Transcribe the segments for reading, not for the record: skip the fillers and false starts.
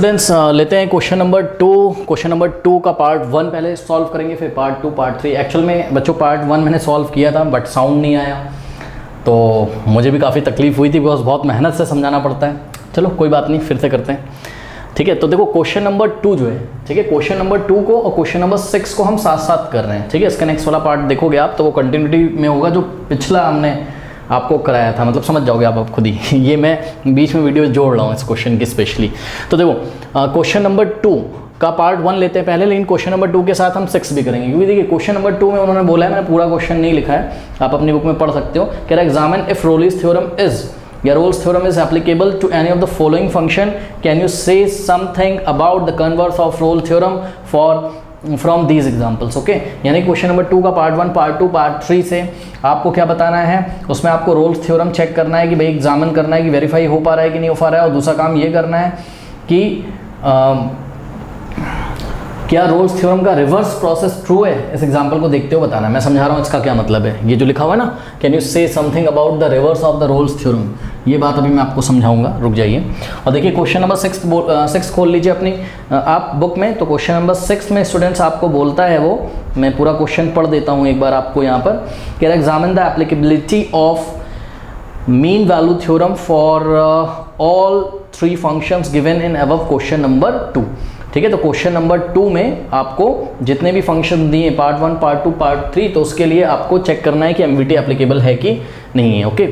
Students लेते हैं question number 2। Question number 2 का पार्ट 1 पहले सॉल्व करेंगे, फिर पार्ट 2 पार्ट 3। एक्चुअल में बच्चों पार्ट 1 मैंने सॉल्व किया था बट साउंड नहीं आया, तो मुझे भी काफ़ी तकलीफ हुई थी बिकॉज बहुत मेहनत से समझाना पड़ता है। चलो कोई बात नहीं, फिर से करते हैं। ठीक है, तो देखो क्वेश्चन नंबर 2 जो है, ठीक है, क्वेश्चन नंबर 2 को और क्वेश्चन नंबर 6 को हम साथ साथ कर रहे हैं। ठीक है, इसका नेक्स्ट वाला पार्ट देखोगे आप तो वो कंटिन्यूटी में होगा जो पिछला हमने आपको कराया था, मतलब समझ जाओगे आप खुद ही। ये मैं बीच में वीडियो जोड़ रहा हूँ इस क्वेश्चन की स्पेशली। तो देखो क्वेश्चन नंबर 2 का पार्ट 1 लेते हैं पहले, लेकिन क्वेश्चन नंबर 2 के साथ हम 6 भी करेंगे, क्योंकि देखिए क्वेश्चन नंबर 2 में उन्होंने बोला है, मैंने पूरा क्वेश्चन नहीं लिखा है, आप अपनी बुक में पढ़ सकते हो। कह रहा है examine if Rolle's theorem is या Rolle's theorem is applicable to any of the following function, can you say something about the converse of Rolle theorem for from these examples. Okay, यानी question number 2 का part 1 part 2 part 3 से आपको क्या बताना है, उसमें आपको रोल्स थ्योरम चेक करना है कि भाई एग्जामिन करना है कि वेरीफाई हो पा रहा है कि नहीं हो पा रहा है, और दूसरा काम ये करना है कि क्या रोल्स थ्योरम का रिवर्स प्रोसेस ट्रू है, इस एग्जाम्पल को देखते हुए बताना है। मैं समझा रहा हूँ इसका क्या मतलब है, ये जो लिखा हुआ है ना, can you say something about the reverse of the Rolle's theorem, ये बात अभी मैं आपको समझाऊंगा, रुक जाइए। और देखिए क्वेश्चन नंबर 6 खोल लीजिए अपनी आप बुक में। तो क्वेश्चन नंबर 6 में स्टूडेंट्स आपको बोलता है, वो मैं पूरा क्वेश्चन पढ़ देता हूँ एक बार आपको यहाँ पर। कह रहा है examine the applicability of mean value theorem for all 3 functions given in above question number 2। ठीक है, तो क्वेश्चन नंबर 2 में आपको जितने भी फंक्शन दिए पार्ट 1 पार्ट 2 पार्ट 3, तो उसके लिए आपको चेक करना है कि एमवीटी एप्लीकेबल है कि नहीं है। ओके,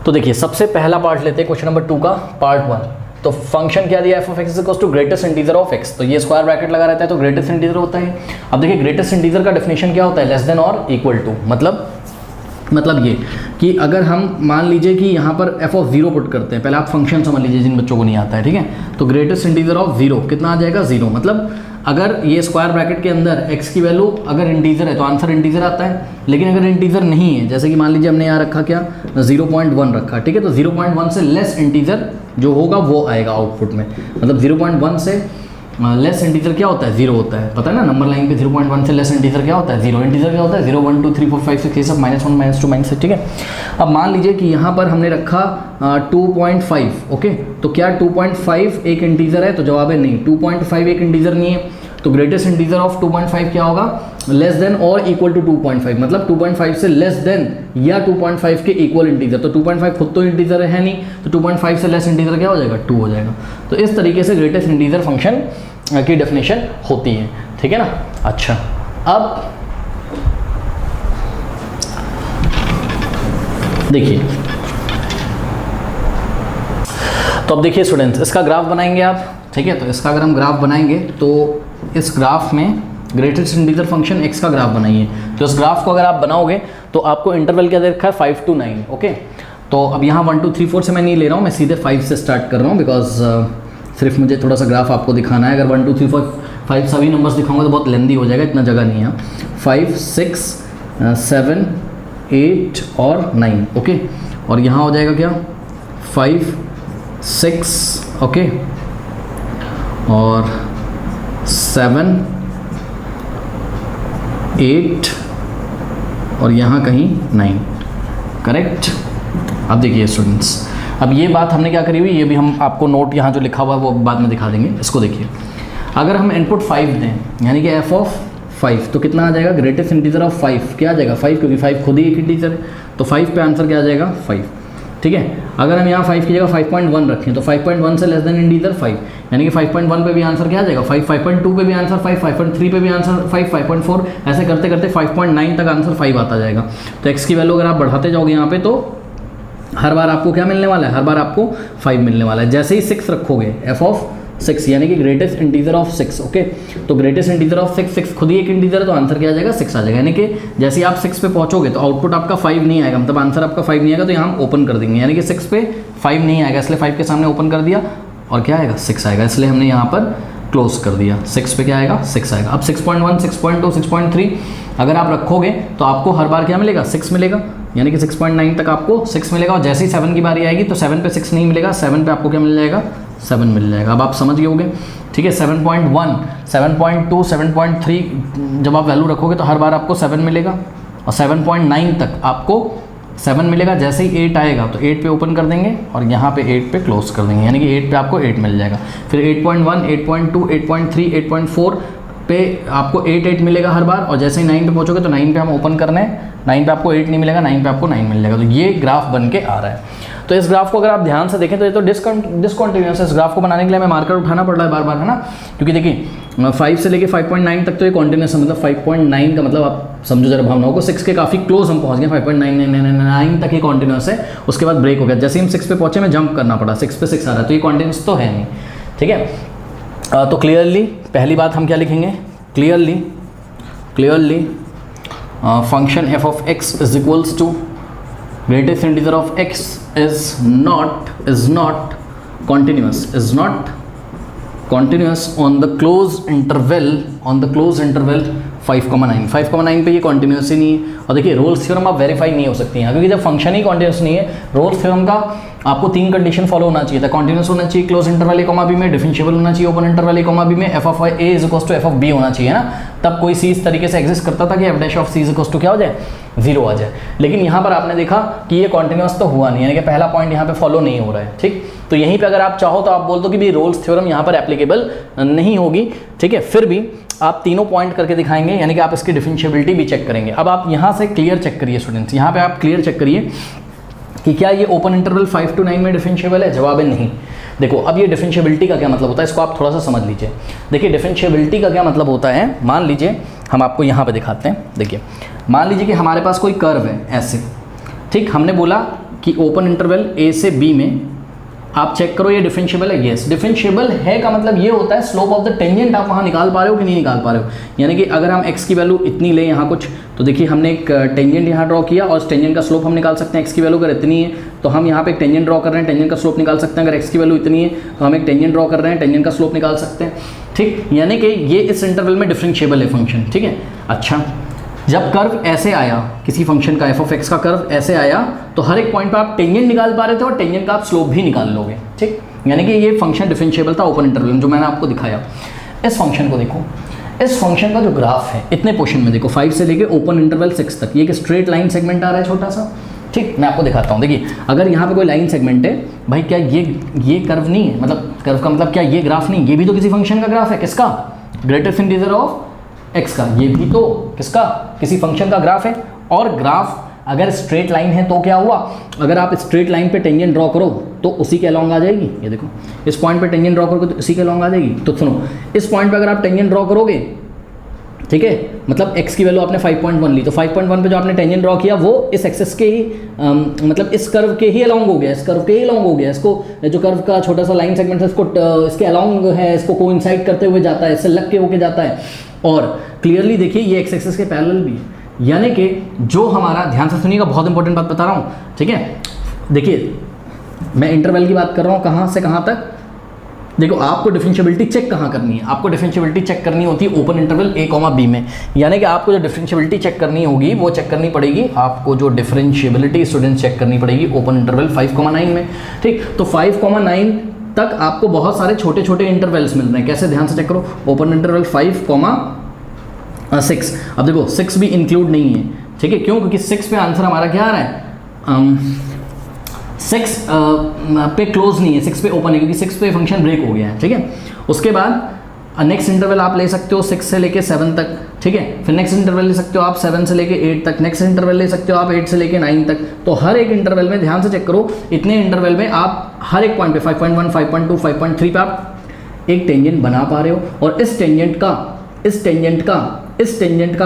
तो देखिए सबसे पहला पार्ट लेते हैं क्वेश्चन नंबर 2 का पार्ट 1। तो फंक्शन क्या दिया, F of X equals to greatest integer of X, तो ये स्क्वायर ब्रैकेट लगा रहता है तो ग्रेटेस्ट इंटीजर होता है। अब देखिए ग्रेटेस्ट इंटीजर का डेफिनेशन क्या होता है, लेस देन और इक्वल टू, मतलब ये कि अगर हम मान लीजिए कि यहाँ पर एफ ऑफ 0 पुट करते हैं, पहले आप फंक्शन समझ लीजिए जिन बच्चों को नहीं आता है। ठीक है, तो ग्रेटेस्ट इंटीजर ऑफ 0 कितना आ जाएगा, 0। मतलब अगर ये स्क्वायर ब्रैकेट के अंदर x की वैल्यू अगर इंटीजर है तो आंसर इंटीजर आता है, लेकिन अगर इंटीजर नहीं है, जैसे कि मान लीजिए हमने यहाँ रखा क्या 0.1 रखा, ठीक है, तो 0.1 से लेस इंटीजर जो होगा वो आएगा आउटपुट में। मतलब 0.1 से लेस इंटीजर क्या होता है, 0 होता है, पता है ना, नंबर लाइन पे 0.1 से लेस इंटीजर क्या होता है, 0। इंटीजर क्या होता है, 0 1 2 3 4 5 6 ये सब -1 -2 -6। ठीक है, अब मान लीजिए कि यहाँ पर हमने रखा 2.5। ओके, तो क्या 2.5 एक इंटीजर है, तो जवाब है नहीं, 2.5 एक इंटीजर नहीं है। तो ग्रेटेस्ट इंटीजर ऑफ 2.5 क्या होगा, लेस देन और इक्वल टू 2.5, मतलब 2.5 से लेस देन या 2.5 के इक्वल इंटीजर। तो 2.5 खुद तो इंटीजर है नहीं, तो 2.5 से लेस इंटीजर क्या हो जाएगा, 2 हो जाएगा। तो इस तरीके से ग्रेटेस्ट इंटीजर फंक्शन की डेफिनेशन होती है। ठीक है ना। अच्छा, अब देखिए, तो अब देखिए स्टूडेंट्स, इसका ग्राफ बनाएंगे आप। ठीक है, तो इसका अगर हम ग्राफ बनाएंगे तो इस ग्राफ में ग्रेटेस्ट इंटीजर फंक्शन x का ग्राफ बनाइए। तो इस ग्राफ को अगर आप बनाओगे तो आपको इंटरवल क्या दे रखा है, 5 to 9। ओके, तो अब यहाँ 1 2 3 4 से मैं नहीं ले रहा हूँ, मैं सीधे 5 से स्टार्ट कर रहा हूँ, बिकॉज सिर्फ मुझे थोड़ा सा ग्राफ आपको दिखाना है। अगर 1 2 3 4 5 सभी नंबर्स दिखाऊंगा तो बहुत लेंदी हो जाएगा, इतना जगह नहीं है। 5 6 7 8 और 9। ओके, और यहाँ हो जाएगा क्या 5 6 ओके और 7 8 और यहाँ कहीं 9। करेक्ट। अब देखिए स्टूडेंट्स, अब ये बात हमने क्या करी हुई, ये भी हम आपको नोट यहाँ जो लिखा हुआ है वो बाद में दिखा देंगे। इसको देखिए, अगर हम इनपुट 5 दें, यानी कि f ऑफ 5, तो कितना आ जाएगा, ग्रेटेस्ट इंटीजर ऑफ 5 क्या आ जाएगा, 5, क्योंकि 5 खुद ही एक इंटीजर है, तो 5 पे आंसर क्या आ जाएगा, 5। ठीक है, अगर हम यहाँ 5 की जगह 5.1 रखें तो 5.1 से लेस देन इंटीजर 5, यानी कि 5.1 पे भी आंसर क्या आ जाएगा, 5, 5.2 पे भी आंसर 5, 5.3 पे भी आंसर 5, 5.4, ऐसे करते करते 5.9 तक आंसर 5 आता जाएगा। तो x की वैल्यू अगर आप बढ़ाते जाओगे यहाँ पे तो हर बार आपको क्या मिलने वाला है, हर बार आपको 5 मिलने वाला है। जैसे ही 6 रखोगे, f ऑफ 6 यानी कि ग्रेटेस्ट इंटीजर ऑफ 6। ओके, तो ग्रेटेस्ट इंटीजर ऑफ 6 खुद ही एक इंटीजर है, तो आंसर क्या आ जाएगा, 6 आ जाएगा। यानी कि जैसे ही आप 6 पे पहुंचोगे तो आउटपुट आपका 5 नहीं आएगा, मतलब आंसर आपका 5 नहीं आएगा, तो यहाँ हम ओपन कर देंगे, यानी कि 6 पे 5 नहीं आएगा, इसलिए 5 के सामने ओपन कर दिया और क्या आएगा, 6 आएगा, इसलिए हमने यहाँ पर क्लोज कर दिया। 6 पे क्या आएगा, 6 आएगा। अब 6.1 6.2 6.3 अगर आप रखोगे तो आपको हर बार क्या मिलेगा, 6 मिलेगा, यानी कि 6.9 तक आपको 6 मिलेगा। और जैसे ही 7 की बारी आएगी तो 7 पे 6 नहीं मिलेगा, 7 पे आपको क्या मिल जाएगा, 7 मिल जाएगा। अब आप समझ गए होंगे। ठीक है, 7.1 7.2 7.3 जब आप वैल्यू रखोगे तो हर बार आपको 7 मिलेगा, और 7.9 तक आपको 7 मिलेगा, जैसे ही 8 आएगा तो 8 पे ओपन कर देंगे और यहाँ पे 8 पे क्लोज कर देंगे, यानी कि 8 पे आपको 8 मिल जाएगा। फिर 8.1, 8.2, 8.3, 8.4 पे आपको 8 मिलेगा हर बार, और जैसे ही 9 पे पहुँचोगे तो 9 पे हम ओपन करना है, 9 पे आपको 8 नहीं मिलेगा, 9 पे आपको 9 मिल जाएगा। तो ये ग्राफ बन के आ रहा है। तो इस ग्राफ को अगर आप ध्यान से देखें तो ये तो डिसकंटिन्यूअस है। इस ग्राफ को बनाने के लिए हमें मार्कर उठाना पड़ रहा है बार बार, है ना, क्योंकि देखिए 5 से लेके 5.9 तक तो ये कॉन्टिन्यूस है, मतलब 5.9 का मतलब आप समझो जरा भावनाओं को, 6 के काफ़ी क्लोज हम पहुंच गए, 5.999 तक ये कॉन्टिन्यूस है। उसके बाद ब्रेक हो गया, जैसे हम 6 पे पहुंचे में जंप करना पड़ा, 6 पे 6 आ रहा है, तो ये कॉन्टिन्यूस तो है नहीं, ठीक है। तो क्लियरली पहली बात हम क्या लिखेंगे, clearly function f of x is equals to greatest integer of x is not continuous on the closed interval 5,9 5,9 पे ये कॉन्टिन्यूस ही नहीं है। और देखिए रोल्स थ्योरम आप वेरीफाई नहीं हो सकती हैं, क्योंकि जब फंक्शन ही कॉन्टिन्यूस नहीं है, रोल्स थ्योरम का आपको 3 कंडीशन फॉलो होना चाहिए था। कॉन्टिन्यूस होना चाहिए क्लोज इंटरवल a, b में, डिफरेंशिएबल होना चाहिए ओपन इंटरवल a, b में, f of a is equals to f of b होना चाहिए ना, तब कोई सी इस तरीके से एग्जिस्ट करता था कि f dash of c is equals to क्या हो जाए, 0 आ जाए। लेकिन यहाँ पर आपने देखा कि ये कॉन्टिन्यूस तो हुआ नहीं, यानी कि पहला पॉइंट यहाँ पे फॉलो नहीं हो रहा है, ठीक। तो यहीं पे अगर आप चाहो तो आप बोल दो कि भी रोल्स थ्योरम यहाँ पर एप्लीकेबल नहीं होगी, ठीक है। फिर भी आप तीनों पॉइंट करके दिखाएंगे, यानी कि आप इसकी डिफरेंशिएबिलिटी भी चेक करेंगे। अब आप यहाँ से क्लियर चेक करिए स्टूडेंट्स, यहाँ पे आप क्लियर चेक करिए कि क्या ये ओपन इंटरवल 5 to 9 में डिफरेंशिएबल है, जवाब है नहीं। देखो अब ये डिफरेंशिएबिलिटी का क्या मतलब होता है, इसको आप थोड़ा सा समझ लीजिए। देखिए डिफरेंशिएबिलिटी का क्या मतलब होता है, मान लीजिए हम आपको यहाँ पे दिखाते हैं। देखिए मान लीजिए कि हमारे पास कोई कर्व है ऐसे, ठीक, हमने बोला कि ओपन इंटरवल a से b में आप चेक करो ये डिफरेंशिएबल है, यस डिफरेंशिएबल है का मतलब ये होता है स्लोप ऑफ द टेंजेंट आप वहाँ निकाल पा रहे हो कि नहीं निकाल पा रहे हो। यानी कि अगर हम x की वैल्यू इतनी लें यहाँ कुछ, तो देखिए हमने एक टेंजेंट यहाँ ड्रॉ किया और टेंजेंट का स्लोप हम निकाल सकते हैं। x की वैल्यू अगर इतनी है तो हम यहाँ पे एक टेंजेंट ड्रॉ कर रहे हैं, टेंजेंट का स्लोप निकाल सकते हैं। अगर x की वैल्यू इतनी है तो हम एक टेंजेंट ड्रॉ कर रहे हैं, टेंजेंट का स्लोप निकाल सकते हैं, ठीक। यानी कि ये इस इंटरवल में डिफरेंशिएबल है फंक्शन, ठीक है। अच्छा, जब कर्व ऐसे आया, किसी फंक्शन का f of x का कर्व ऐसे आया, तो हर एक पॉइंट पे आप टेंजेंट निकाल पा रहे थे और टेंजेंट का आप स्लोप भी निकाल लोगे, ठीक। यानी कि ये फंक्शन डिफरेंशिएबल था ओपन इंटरवल में, जो मैंने आपको दिखाया। इस फंक्शन को देखो, इस फंक्शन का जो ग्राफ है इतने पोर्शन में देखो, 5 से लेके ओपन इंटरवल 6 तक, ये एक स्ट्रेट लाइन सेगमेंट आ रहा है छोटा सा, ठीक। मैं आपको दिखाता हूँ। देखिए अगर यहाँ पे कोई लाइन सेगमेंट है भाई, क्या ये कर्व नहीं है, मतलब कर्व का मतलब क्या ये ग्राफ नहीं, ये भी तो किसी फंक्शन का ग्राफ है। किसका, ग्रेटेस्ट इंटीजर ऑफ x का, ये भी तो किसका, किसी फंक्शन का ग्राफ है। और ग्राफ अगर स्ट्रेट लाइन है तो क्या हुआ, अगर आप स्ट्रेट लाइन पे टेंजेंट ड्रॉ करो तो उसी के अलॉन्ग आ जाएगी। ये देखो इस पॉइंट पे टेंजेंट ड्रॉ करोगे तो इसी के अलॉन्ग आ जाएगी। तो सुनो, इस पॉइंट पे अगर आप टेंजेंट ड्रॉ करोगे, ठीक है, मतलब x की वैल्यू आपने 5.1 ली, तो 5.1 पे जो आपने टेंजेंट ड्रॉ किया वो इस एक्सिस के ही मतलब इस कर्व के ही अलॉन्ग हो गया, इस कर्व के ही अलॉन्ग हो गया। इसको जो कर्व का छोटा सा लाइन सेगमेंट है इसको इसके अलॉन्ग है, इसको कोइंसाइड करते हुए जाता है, इससे लग के होके जाता है। और क्लियरली देखिए ये एक्स एक्सिस के पैरेलल भी है, यानी कि जो हमारा, ध्यान से सुनिएगा, बहुत इंपॉर्टेंट बात बता रहा हूँ, ठीक है। देखिए मैं इंटरवल की बात कर रहा हूँ, कहाँ से कहाँ तक। देखो आपको डिफरेंशिएबिलिटी चेक कहाँ करनी है, आपको डिफरेंशिएबिलिटी चेक करनी होती है ओपन इंटरवल a, b में। यानी कि आपको जो डिफरेंशिएबिलिटी चेक करनी होगी वो चेक करनी पड़ेगी, आपको जो डिफरेंशिएबिलिटी स्टूडेंट चेक करनी पड़ेगी ओपन इंटरवल 5,9 में, ठीक। तो 5,9 तक आपको बहुत सारे छोटे छोटे इंटरवल्स मिल रहे हैं। कैसे, ध्यान से चेक करो, ओपन इंटरवल 5,6। अब देखो 6 भी इंक्लूड नहीं है, ठीक है, क्यों, क्योंकि 6 पे आंसर हमारा क्या आ रहा है, 6 पे क्लोज नहीं है, 6 पे ओपन है, क्योंकि 6 पे फंक्शन ब्रेक हो गया है, ठीक है। उसके बाद नेक्स्ट इंटरवल आप ले सकते हो 6 से लेके 7 तक, ठीक है। फिर नेक्स्ट इंटरवल ले सकते हो आप 7 से लेके 8 तक, नेक्स्ट इंटरवल ले सकते हो आप 8 से लेके 9 तक। तो हर एक इंटरवल में, ध्यान से चेक करो, इतने इंटरवल में आप हर एक पॉइंट पे 5.1, 5.2, 5.3 पे आप एक टेंजेंट बना पा रहे हो। और इस टेंजेंट का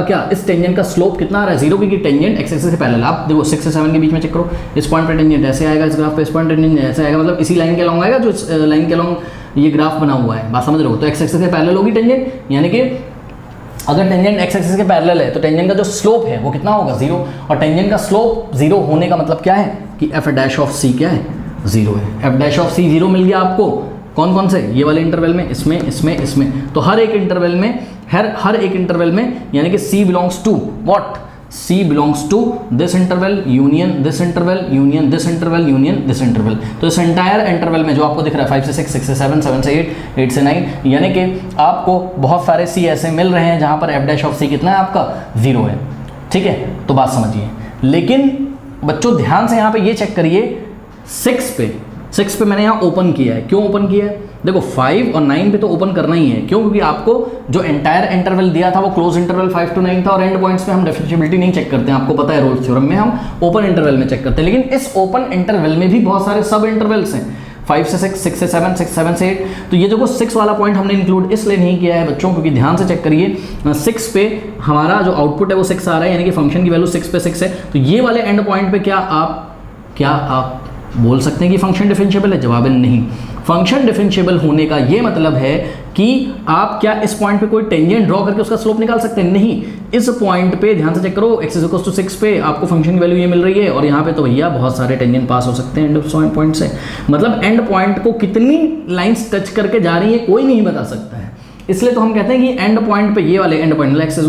क्या, इस टेंजेंट का स्लोप कितना आ रहा है, 0, क्योंकि टेंजेंट एक्स एक्सिस से पैरेलल। आप देखो 6 से 7 के बीच में चेक करो, इस पॉइंट पे टेंजेंट ऐसे आएगा, इस ग्राफ पे इस पॉइंट टेंजेंट ऐसे आएगा, मतलब इसी लाइन के अलॉन्ग आएगा जो इस लाइन के अलॉन्ग ये ग्राफ बना हुआ है। बात समझ रहे हो, तो एक्स एक्सिस से पैरेलल होगी टेंजेंट, यानी कि अगर टेंजेंट एक्स एक्सिस के पैरेलल है तो टेंजेंट का जो स्लोप है वो कितना होगा, 0। और टेंजेंट का स्लोप 0 होने का मतलब क्या है कि एफ डैश ऑफ सी क्या है, 0 है। एफ डैश ऑफ सी 0 मिल गया आपको, कौन कौन से, ये वाले इंटरवल में, इसमें। तो हर एक इंटरवल में, हर एक इंटरवल में, यानी कि C belongs to what, C belongs to this interval union this interval union this interval union this interval. तो इस एंटायर इंटरवल में जो आपको दिख रहा है 5 से 6, 6 से 7, 7 से 8, 8 से 9, यानी कि आपको बहुत सारे C ऐसे मिल रहे हैं जहां पर f डैश ऑफ C कितना है आपका, 0 है, ठीक है। तो बात समझिए, लेकिन बच्चों ध्यान से यहाँ पे ये चेक करिए, 6 पे मैंने यहाँ ओपन किया है। क्यों ओपन किया है? देखो 5 और 9 पे तो ओपन करना ही है। क्यों? क्योंकि आपको जो एंटायर इंटरवल दिया था वो क्लोज इंटरवल 5 to 9 था, और एंड पॉइंट्स पे हम डिफरेंशिएबिलिटी नहीं चेक करते हैं, आपको पता है रोल्स थ्योरम में हम ओपन इंटरवल में चेक करते हैं। लेकिन इस ओपन इंटरवल में भी बहुत सारे सब इंटरवल्स हैं, 5 से 6, 6 से 7, 6 7 से 8। तो ये जो 6 वाला पॉइंट हमने इंक्लूड इसलिए नहीं किया है बच्चों, क्योंकि ध्यान से चेक करिए, 6 पे हमारा जो आउटपुट है वो 6 आ रहा है, यानी कि फंक्शन की वैल्यू 6 पे 6 है। तो ये वाले एंड पॉइंट पे क्या आप बोल सकते हैं कि फंक्शन डिफरेंशिएबल है? जवाब है नहीं। फंक्शन डिफरेंशिएबल होने का ये मतलब है कि आप क्या इस पॉइंट पे कोई टेंजेंट ड्रॉ करके उसका स्लोप निकाल सकते हैं? नहीं। इस पॉइंट पे ध्यान से चेक करो, x = 6 पे आपको फंक्शन की वैल्यू ये मिल रही है, और यहाँ पे तो भैया बहुत सारे टेंजेंट पास हो सकते हैं एंड पॉइंट से। मतलब एंड पॉइंट को कितनी लाइंस टच करके जा रही है कोई नहीं बता सकता है। इसलिए तो हम कहते हैं कि एंड पॉइंट पे, ये वाले एंड पॉइंट x =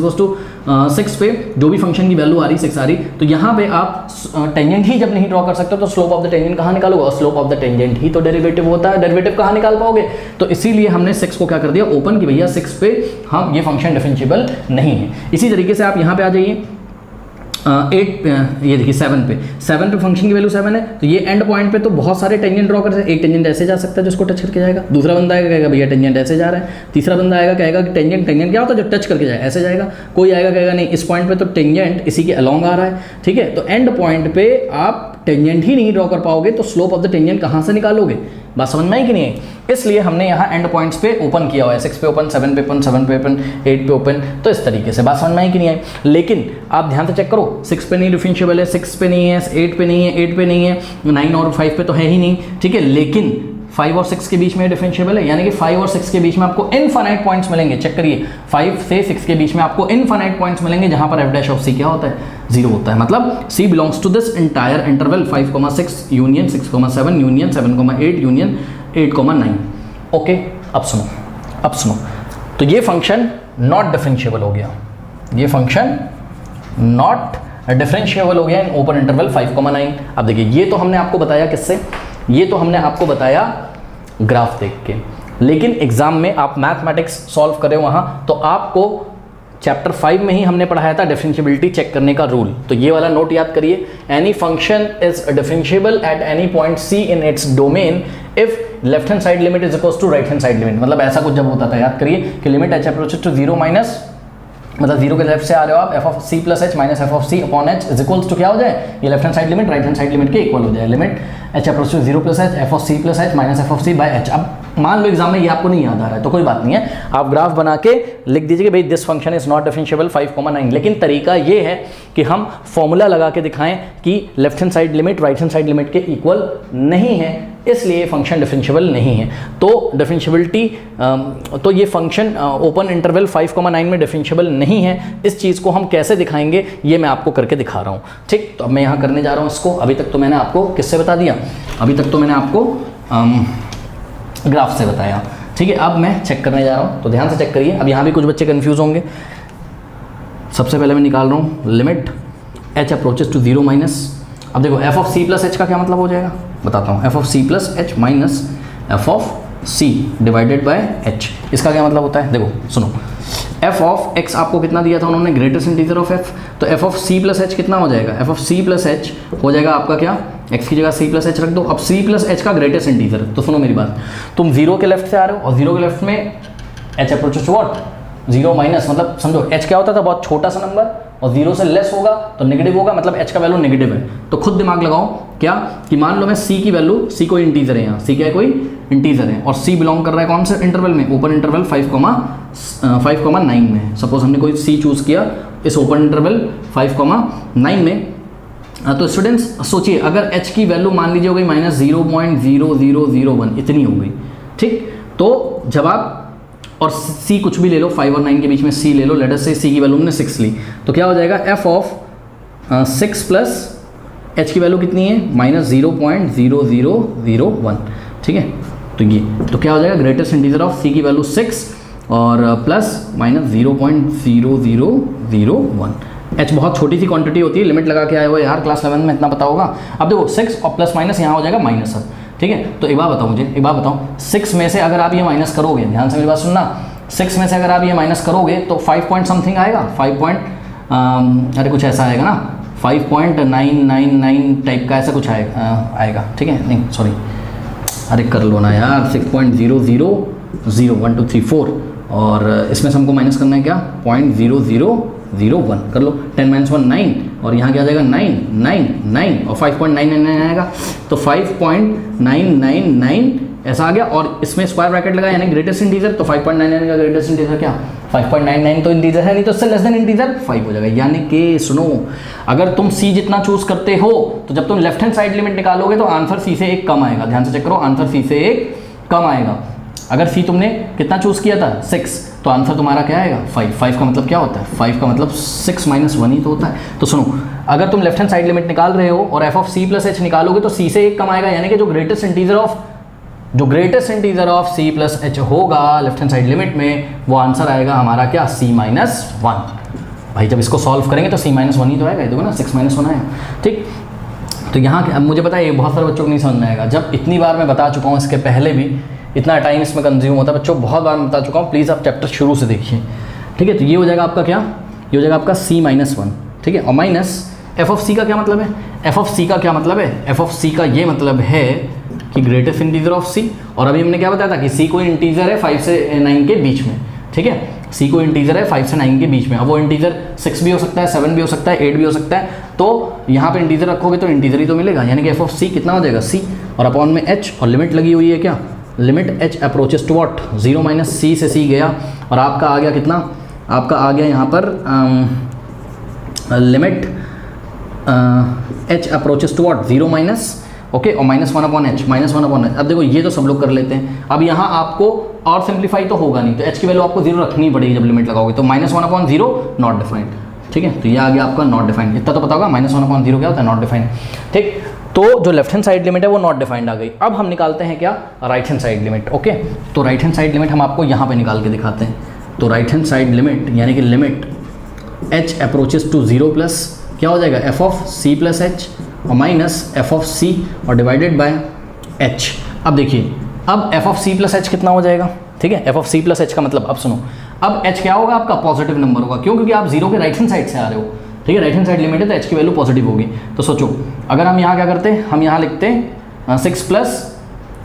6 पे जो भी फंक्शन की वैल्यू आ रही 6 आ रही, तो यहाँ पे आप टेंजेंट ही जब नहीं ड्रॉ कर सकते तो स्लोप ऑफ द टेंजेंट कहाँ निकालोगे? और स्लोप ऑफ द टेंजेंट ही तो डेरिवेटिव होता है, डेरिवेटिव कहाँ निकाल पाओगे? तो इसीलिए हमने 6 को क्या कर दिया? ओपन, कि भैया 6 पे हम ये फंक्शन डिफरेंशिएबल नहीं है। इसी तरीके से आप यहाँ पे आ जाइए 8 ये देखिए 7 पे फंक्शन की वैल्यू 7 है, तो ये एंड पॉइंट पे तो बहुत सारे टेंजेंट ड्रॉ कर सकते हैं। एक टेंजेंट ऐसे जा सकता है जिसको टच करके जाएगा, दूसरा बंदा आएगा कहेगा भैया टेंजेंट ऐसे जा रहा है, तीसरा बंदा आएगा कहेगा कि टेंजेंट क्या होता है जो टच करके जाए, ऐसे जाएगा। कोई आएगा कहेगा नहीं इस पॉइंट पे तो टेंजेंट इसी के अलोंग आ रहा है, ठीक है। तो एंड पॉइंट पे आप टेंजेंट ही नहीं ड्रॉ कर पाओगे तो स्लोप ऑफ द टेंजेंट कहाँ से निकालोगे? बात समझ में आई कि नहीं है? इसलिए हमने यहाँ एंड पॉइंट्स पे ओपन किया हुआ है, 6 पे ओपन, 7 पे ओपन, 7 पे ओपन, 8 पे ओपन। तो इस तरीके से बात समझ में आई कि नहीं आई? लेकिन आप ध्यान से चेक करो, 6 पे नहीं डिफरेंशिएबल है, 6 पे नहीं है, 8 पे नहीं है, 8 पे नहीं है, 9 और 5 पे तो है ही नहीं, ठीक है। लेकिन 5 और 6 के बीच में डिफरेंशिएबल है, यानी कि 5 और 6 के बीच में आपको इनफाइनाइट पॉइंट्स मिलेंगे। चेक करिए, 5 से 6 के बीच में आपको इनफाइनाइट पॉइंट्स मिलेंगे जहां पर f' क्या होता है? 0 होता है। मतलब C belongs to this entire interval 5,6 union 6,7 union 7,8 union 8,9। Okay, अब सुनो, तो ये फंक्शन नॉट डिफरेंशिएबल हो गया, ये फंक्शन नॉट डिफरेंशिएबल हो गया इन ओपन इंटरवल 5,9। अब देखिए, ये तो हमने आपको बताया किससे? ये तो हमने आपको बताया ग्राफ देख के। लेकिन एग्जाम में आप मैथमेटिक्स सॉल्व करें वहाँ, तो आपको चैप्टर 5 में ही हमने पढ़ाया था डिफरेंशिएबिलिटी चेक करने का रूल। तो ये वाला नोट याद करिए, any function is differentiable at any point C in its domain if left hand side limit is equals to right hand side limit. मतलब ऐसा कुछ जब होता था, याद करिए कि limit h approaches to 0 minus, मतलब 0 के लेफ्ट से आ रहे हो आप, f(c+h minus f(c)/h is equals to क्या हो जाए? ये left hand side limit right hand side limit के इक्वल हो जाए। Limit h approach to 0+h f(c+h minus f(c)/h। अब मान लो एग्जाम में ये आपको नहीं याद आ रहा है तो कोई बात नहीं है, आप ग्राफ बना के लिख दीजिए कि भाई this function is not differentiable 5,9। लेकिन तरीका ये है कि हम फॉर्मूला लगा के दिखाएं कि left hand side limit right hand side limit के इक्वल नहीं है, इसलिए फंक्शन डिफरेंशिएबल नहीं है। तो डिफरेंशिएबिलिटी, तो ये फंक्शन ओपन इंटरवल 5,9 में डिफरेंशिएबल नहीं है। इस चीज़ को हम कैसे दिखाएंगे ये मैं आपको करके दिखा रहा हूँ, ठीक। तो अब मैं यहाँ करने जा रहा हूँ इसको। अभी तक तो मैंने आपको किससे बता दिया? अभी तक तो मैंने आपको ग्राफ से बताया, ठीक है। अब मैं चेक करने जा रहा हूँ, तो ध्यान से चेक करिए। अब यहाँ भी कुछ बच्चे कंफ्यूज होंगे। सबसे पहले मैं निकाल रहा हूँ limit h approaches to 0 minus. अब देखो f(c+h) का क्या मतलब हो जाएगा, बताता हूँ। f(c+h minus f(c) divided by h, इसका क्या मतलब होता है? देखो सुनो, f(x) आपको कितना दिया था उन्होंने? Greatest integer of f। तो f(c+h) कितना हो जाएगा? f(c+h) हो जाएगा आपका क्या? x की जगह c+h रख दो। अब c+h का ग्रेटेस्ट इंटीजर, तो सुनो मेरी बात, तुम 0 के लेफ्ट से आ रहे हो और 0 के लेफ्ट में h approaches to what? 0 minus, मतलब समझो h क्या होता था? बहुत छोटा सा नंबर, और 0 से लेस होगा तो नेगेटिव होगा, मतलब h का वैल्यू नेगेटिव है। तो खुद दिमाग लगाओ क्या, कि मान लो मैं c की वैल्यू, c कोई इंटीजर है, यहाँ c क्या है? कोई इंटीजर है, और c बिलोंग कर रहा है कौन से इंटरवल में? ओपन इंटरवल 5,9 में। सपोज हमने कोई c चूज़ किया इस ओपन इंटरवल 5,9 में। तो स्टूडेंट्स सोचिए, अगर h की वैल्यू मान लीजिए हो गई -0.0001, इतनी हो गई, ठीक। तो जब आप, और c कुछ भी ले लो, 5 और 9 के बीच में c ले लो, लेट अस से c की वैल्यू हमने 6 ली, तो क्या हो जाएगा? f(6) प्लस h की वैल्यू कितनी है? -0.0001, ठीक है। तो ये तो क्या हो जाएगा? ग्रेटेस्ट इंटीजर ऑफ c की वैल्यू 6 और प्लस -0.0001। h बहुत छोटी सी क्वांटिटी होती है, लिमिट लगा के आए हो यार, क्लास 11 में इतना पता होगा। अब देखो 6 और प्लस माइनस यहाँ हो जाएगा माइनस, ठीक है। तो एक बात बताओ मुझे, 6 में से अगर आप ये माइनस करोगे, ध्यान से मेरी बात सुनना, 6 में से अगर आप ये माइनस करोगे तो 5 पॉइंट समथिंग आएगा, 5 पॉइंट, अरे कुछ ऐसा आएगा ना, 5.999 टाइप का ऐसा कुछ आएगा, ठीक है, नहीं सॉरी, अरे कर लो ना यार, 6.0001 2 3 4 और इसमें से हमको माइनस करना है क्या, 0.0001 कर लो, 10 - 1 9 और यहाँ क्या आ जाएगा 9 और 5.999 आएगा, तो 5.999 ऐसा आ गया और इसमें स्क्वायर ब्रैकेट लगा यानी ग्रेटेस्ट इंटीजर, तो 5.99 का ग्रेटेस्ट इंटीजर क्या, 5.99 तो इंटीजर है नहीं, तो इससे लेस देन इंटीजर 5 हो जाएगा। यानी कि सुनो, अगर तुम C जितना चूज करते हो तो जब तुम लेफ्ट हैंड साइड लिमिट निकालोगे तो आंसर C से एक कम आएगा, ध्यान से चेक करो, आंसर C से एक कम आएगा। अगर C तुमने कितना चूज किया था 6, तो आंसर तुम्हारा क्या आएगा 5 का मतलब क्या होता है, 5 का मतलब 6 - 1 ही तो होता है। तो सुनो, अगर तुम लेफ्ट हैंड साइड लिमिट निकाल रहे हो और f(c + h) निकालोगे तो C से एक कम आएगा, यानी कि जो greatest integer of C + h होगा लेफ्ट हैंड साइड लिमिट में, वो आंसर आएगा हमारा क्या, C - 1। भाई जब इसको सॉल्व करेंगे तो C - 1 ही तो आएगा, देखो ना 6 - 1 आएगा, ठीक। तो यहाँ अब मुझे पता है ये बहुत सारे बच्चों को नहीं समझ में आएगा, जब इतनी बार मैं बता चुका हूँ, इसके पहले भी इतना टाइम इसमें कंज्यूम होता है बच्चों, बहुत बार मैं बता चुका हूँ, प्लीज़ आप चैप्टर शुरू से देखिए, ठीक है। तो ये हो जाएगा आपका क्या, ये हो जाएगा आपका C - 1, ठीक है, और माइनस f(c) का क्या मतलब है, f(c) का क्या मतलब है, f(c) का ये मतलब है कि ग्रेटेस्ट इंटीजर ऑफ C, और अभी हमने क्या बताया था कि C कोई इंटीजर है 5 से 9 के बीच में, ठीक है, C कोई इंटीजर है 5 से 9 के बीच में। अब वो इंटीजर 6 भी हो सकता है, 7 भी हो सकता है, 8 भी हो सकता है, तो यहाँ पे इंटीजर रखोगे तो इंटीजर ही तो मिलेगा, यानी कि f(c) कितना हो जाएगा C और अपॉन में h, और लिमिट लगी हुई है क्या, limit h approaches to what, 0 - c से C गया, और आपका आ गया कितना, आपका आ गया यहाँ पर limit h approaches to what, 0 okay, और -1/h। अब देखो ये तो सब लोग कर लेते हैं, अब यहाँ आपको और सिंप्लीफाई तो होगा नहीं, तो h की वैल्यू आपको 0 रखनी पड़ेगी जब लिमिट लगाओगे, तो -1/0 नॉट डिफाइंड, ठीक है, तो ये आ गया आपका नॉट डिफाइंड, इतना तो पता होगा, -1/0 क्या होता है, नॉट डिफाइंड, ठीक। तो जो लेफ्ट हैंड साइड लिमिट है वो नॉट डिफाइंड आ गई। अब हम निकालते हैं क्या, right hand side limit, okay. तो राइट हैंड साइड लिमिट हम आपको यहाँ पे निकाल के दिखाते हैं। तो राइट हैंड साइड लिमिट यानी कि limit h approaches to 0 plus क्या हो जाएगा, f(c + h) और माइनस f(c) और डिवाइडेड बाय h। अब देखिए, अब f(c + h) कितना हो जाएगा, ठीक है, f(c + h) का मतलब, अब सुनो, अब h क्या होगा आपका, पॉजिटिव नंबर होगा, क्यों, क्योंकि आप 0 के राइट हैंड साइड से आ रहे हो, ठीक है, राइट हैंड साइड लिमिट है तो h की वैल्यू पॉजिटिव होगी। तो सोचो, अगर हम यहाँ क्या करते हैं, हम यहाँ लिखते हैं 6 प्लस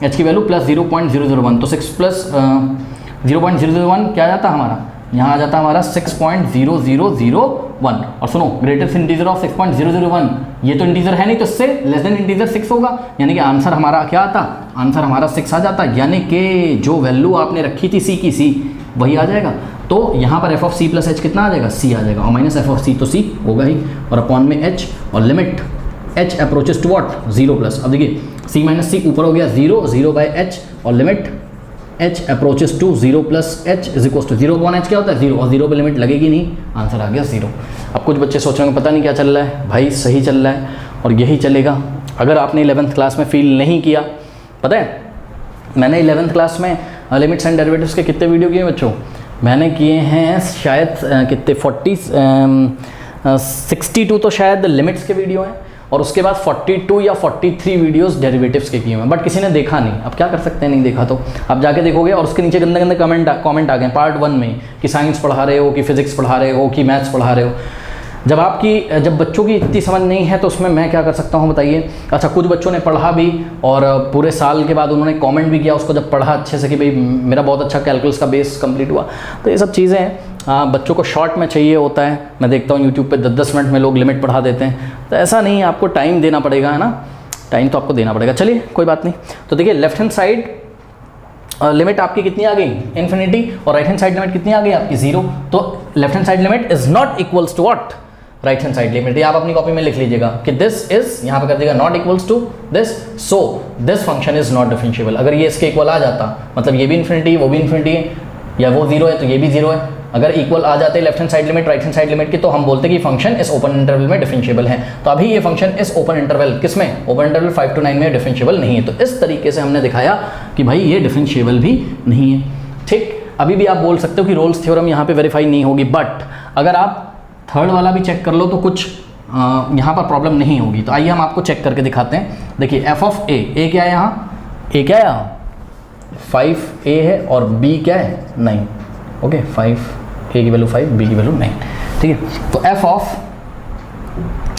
h की वैल्यू प्लस 0.001, तो 6 प्लस 0.001 क्या जाता हमारा, यहाँ आ जाता हमारा 6.0001। और सुनो, ग्रेटेस्ट इंटीजर ऑफ 6.001, ये तो इंटीजर है नहीं, तो इससे लेस देन इंटीजर 6 होगा, यानी कि आंसर हमारा क्या आता, आंसर हमारा 6 आ जाता, यानी कि जो वैल्यू आपने रखी थी C की, C वही आ जाएगा। तो यहाँ पर f(c + h) कितना आ जाएगा, C आ जाएगा, और माइनस f(c) तो C होगा ही, और अपॉन में h, और limit h approaches to what, 0 plus. अब देखिए C - C ऊपर हो गया 0/h, और limit h approaches to 0 + h is equal to 0/h क्या होता है 0, और 0 पे लिमिट लगेगी नहीं, आंसर आ गया 0। अब कुछ बच्चे सोच रहे हैं पता नहीं क्या चल रहा है, भाई सही चल रहा है और यही चलेगा। अगर आपने 11th क्लास में फील नहीं किया, पता है मैंने 11th क्लास में लिमिट्स एंड डेरिवेटिव्स के कितने वीडियो किए बच्चों, मैंने किए हैं शायद कितने 62 तो शायद लिमिट्स के वीडियो हैं, और उसके बाद 42 या 43 वीडियोस डेरिवेटिव्स के किए हुए हैं, बट किसी ने देखा नहीं। अब क्या कर सकते हैं, नहीं देखा तो आप जाके देखोगे, और उसके नीचे गंदे गंदे कमेंट आ गए पार्ट 1 में कि साइंस पढ़ा रहे हो, कि फिजिक्स पढ़ा रहे हो, कि मैथ्स पढ़ा रहे हो। जब बच्चों की इतनी समझ नहीं है तो उसमें मैं क्या कर सकता हूँ बताइए। अच्छा, कुछ बच्चों ने पढ़ा भी और पूरे साल के बाद उन्होंने कमेंट भी किया उसको जब पढ़ा अच्छे से कि भाई मेरा बहुत अच्छा कैलकुलस का बेस कंप्लीट हुआ। तो ये सब चीज़ें हैं, बच्चों को शॉर्ट में चाहिए होता है। मैं देखता हूँ यूट्यूब पे 10-10 मिनट में लोग लिमिट पढ़ा देते हैं, तो ऐसा नहीं है, आपको टाइम देना पड़ेगा, है ना, टाइम तो आपको देना पड़ेगा। चलिए कोई बात नहीं। तो देखिए लेफ्ट हैंड साइड लिमिट आपकी कितनी आ गई, इन्फिनिटी, और राइट हैंड साइड लिमिट कितनी आ गई आपकी 0। तो left hand side limit is not equals to what, right hand side limit. ये आप अपनी कॉपी में लिख लीजिएगा कि दिस इज, यहाँ पे कर दीजिएगा not equals to this, so this function is not differentiable. अगर ये इसके इक्वल आ जाता, मतलब ये भी इन्फिनिटी वो भी इन्फिनिटी है, या वो 0 है तो ये भी 0 है, अगर इक्वल आ जाते left hand side limit right hand side limit की, तो हम बोलते कि फंक्शन इस ओपन इंटरवल में डिफरेंशिएबल है। तो अभी ये फंक्शन इस ओपन इंटरवल किसमें, ओपन इंटरवल 5 to 9 में डिफरेंशिएबल नहीं है। तो इस तरीके से हमने दिखाया कि भाई ये डिफरेंशिएबल भी नहीं है। ठीक, अभी भी आप बोल सकते हो कि रोल्स थ्योरम यहाँ पे वेरीफाई नहीं होगी, बट अगर आप थर्ड वाला भी चेक कर लो तो कुछ यहाँ पर प्रॉब्लम नहीं होगी। तो आइए हम आपको चेक करके दिखाते हैं। देखिए एफ ऑफ ए क्या है, यहाँ ए क्या है, यहाँ 5a है और b क्या है 9। ओके, 5 a की वैल्यू 5, b की वैल्यू 9। ठीक है, तो f ऑफ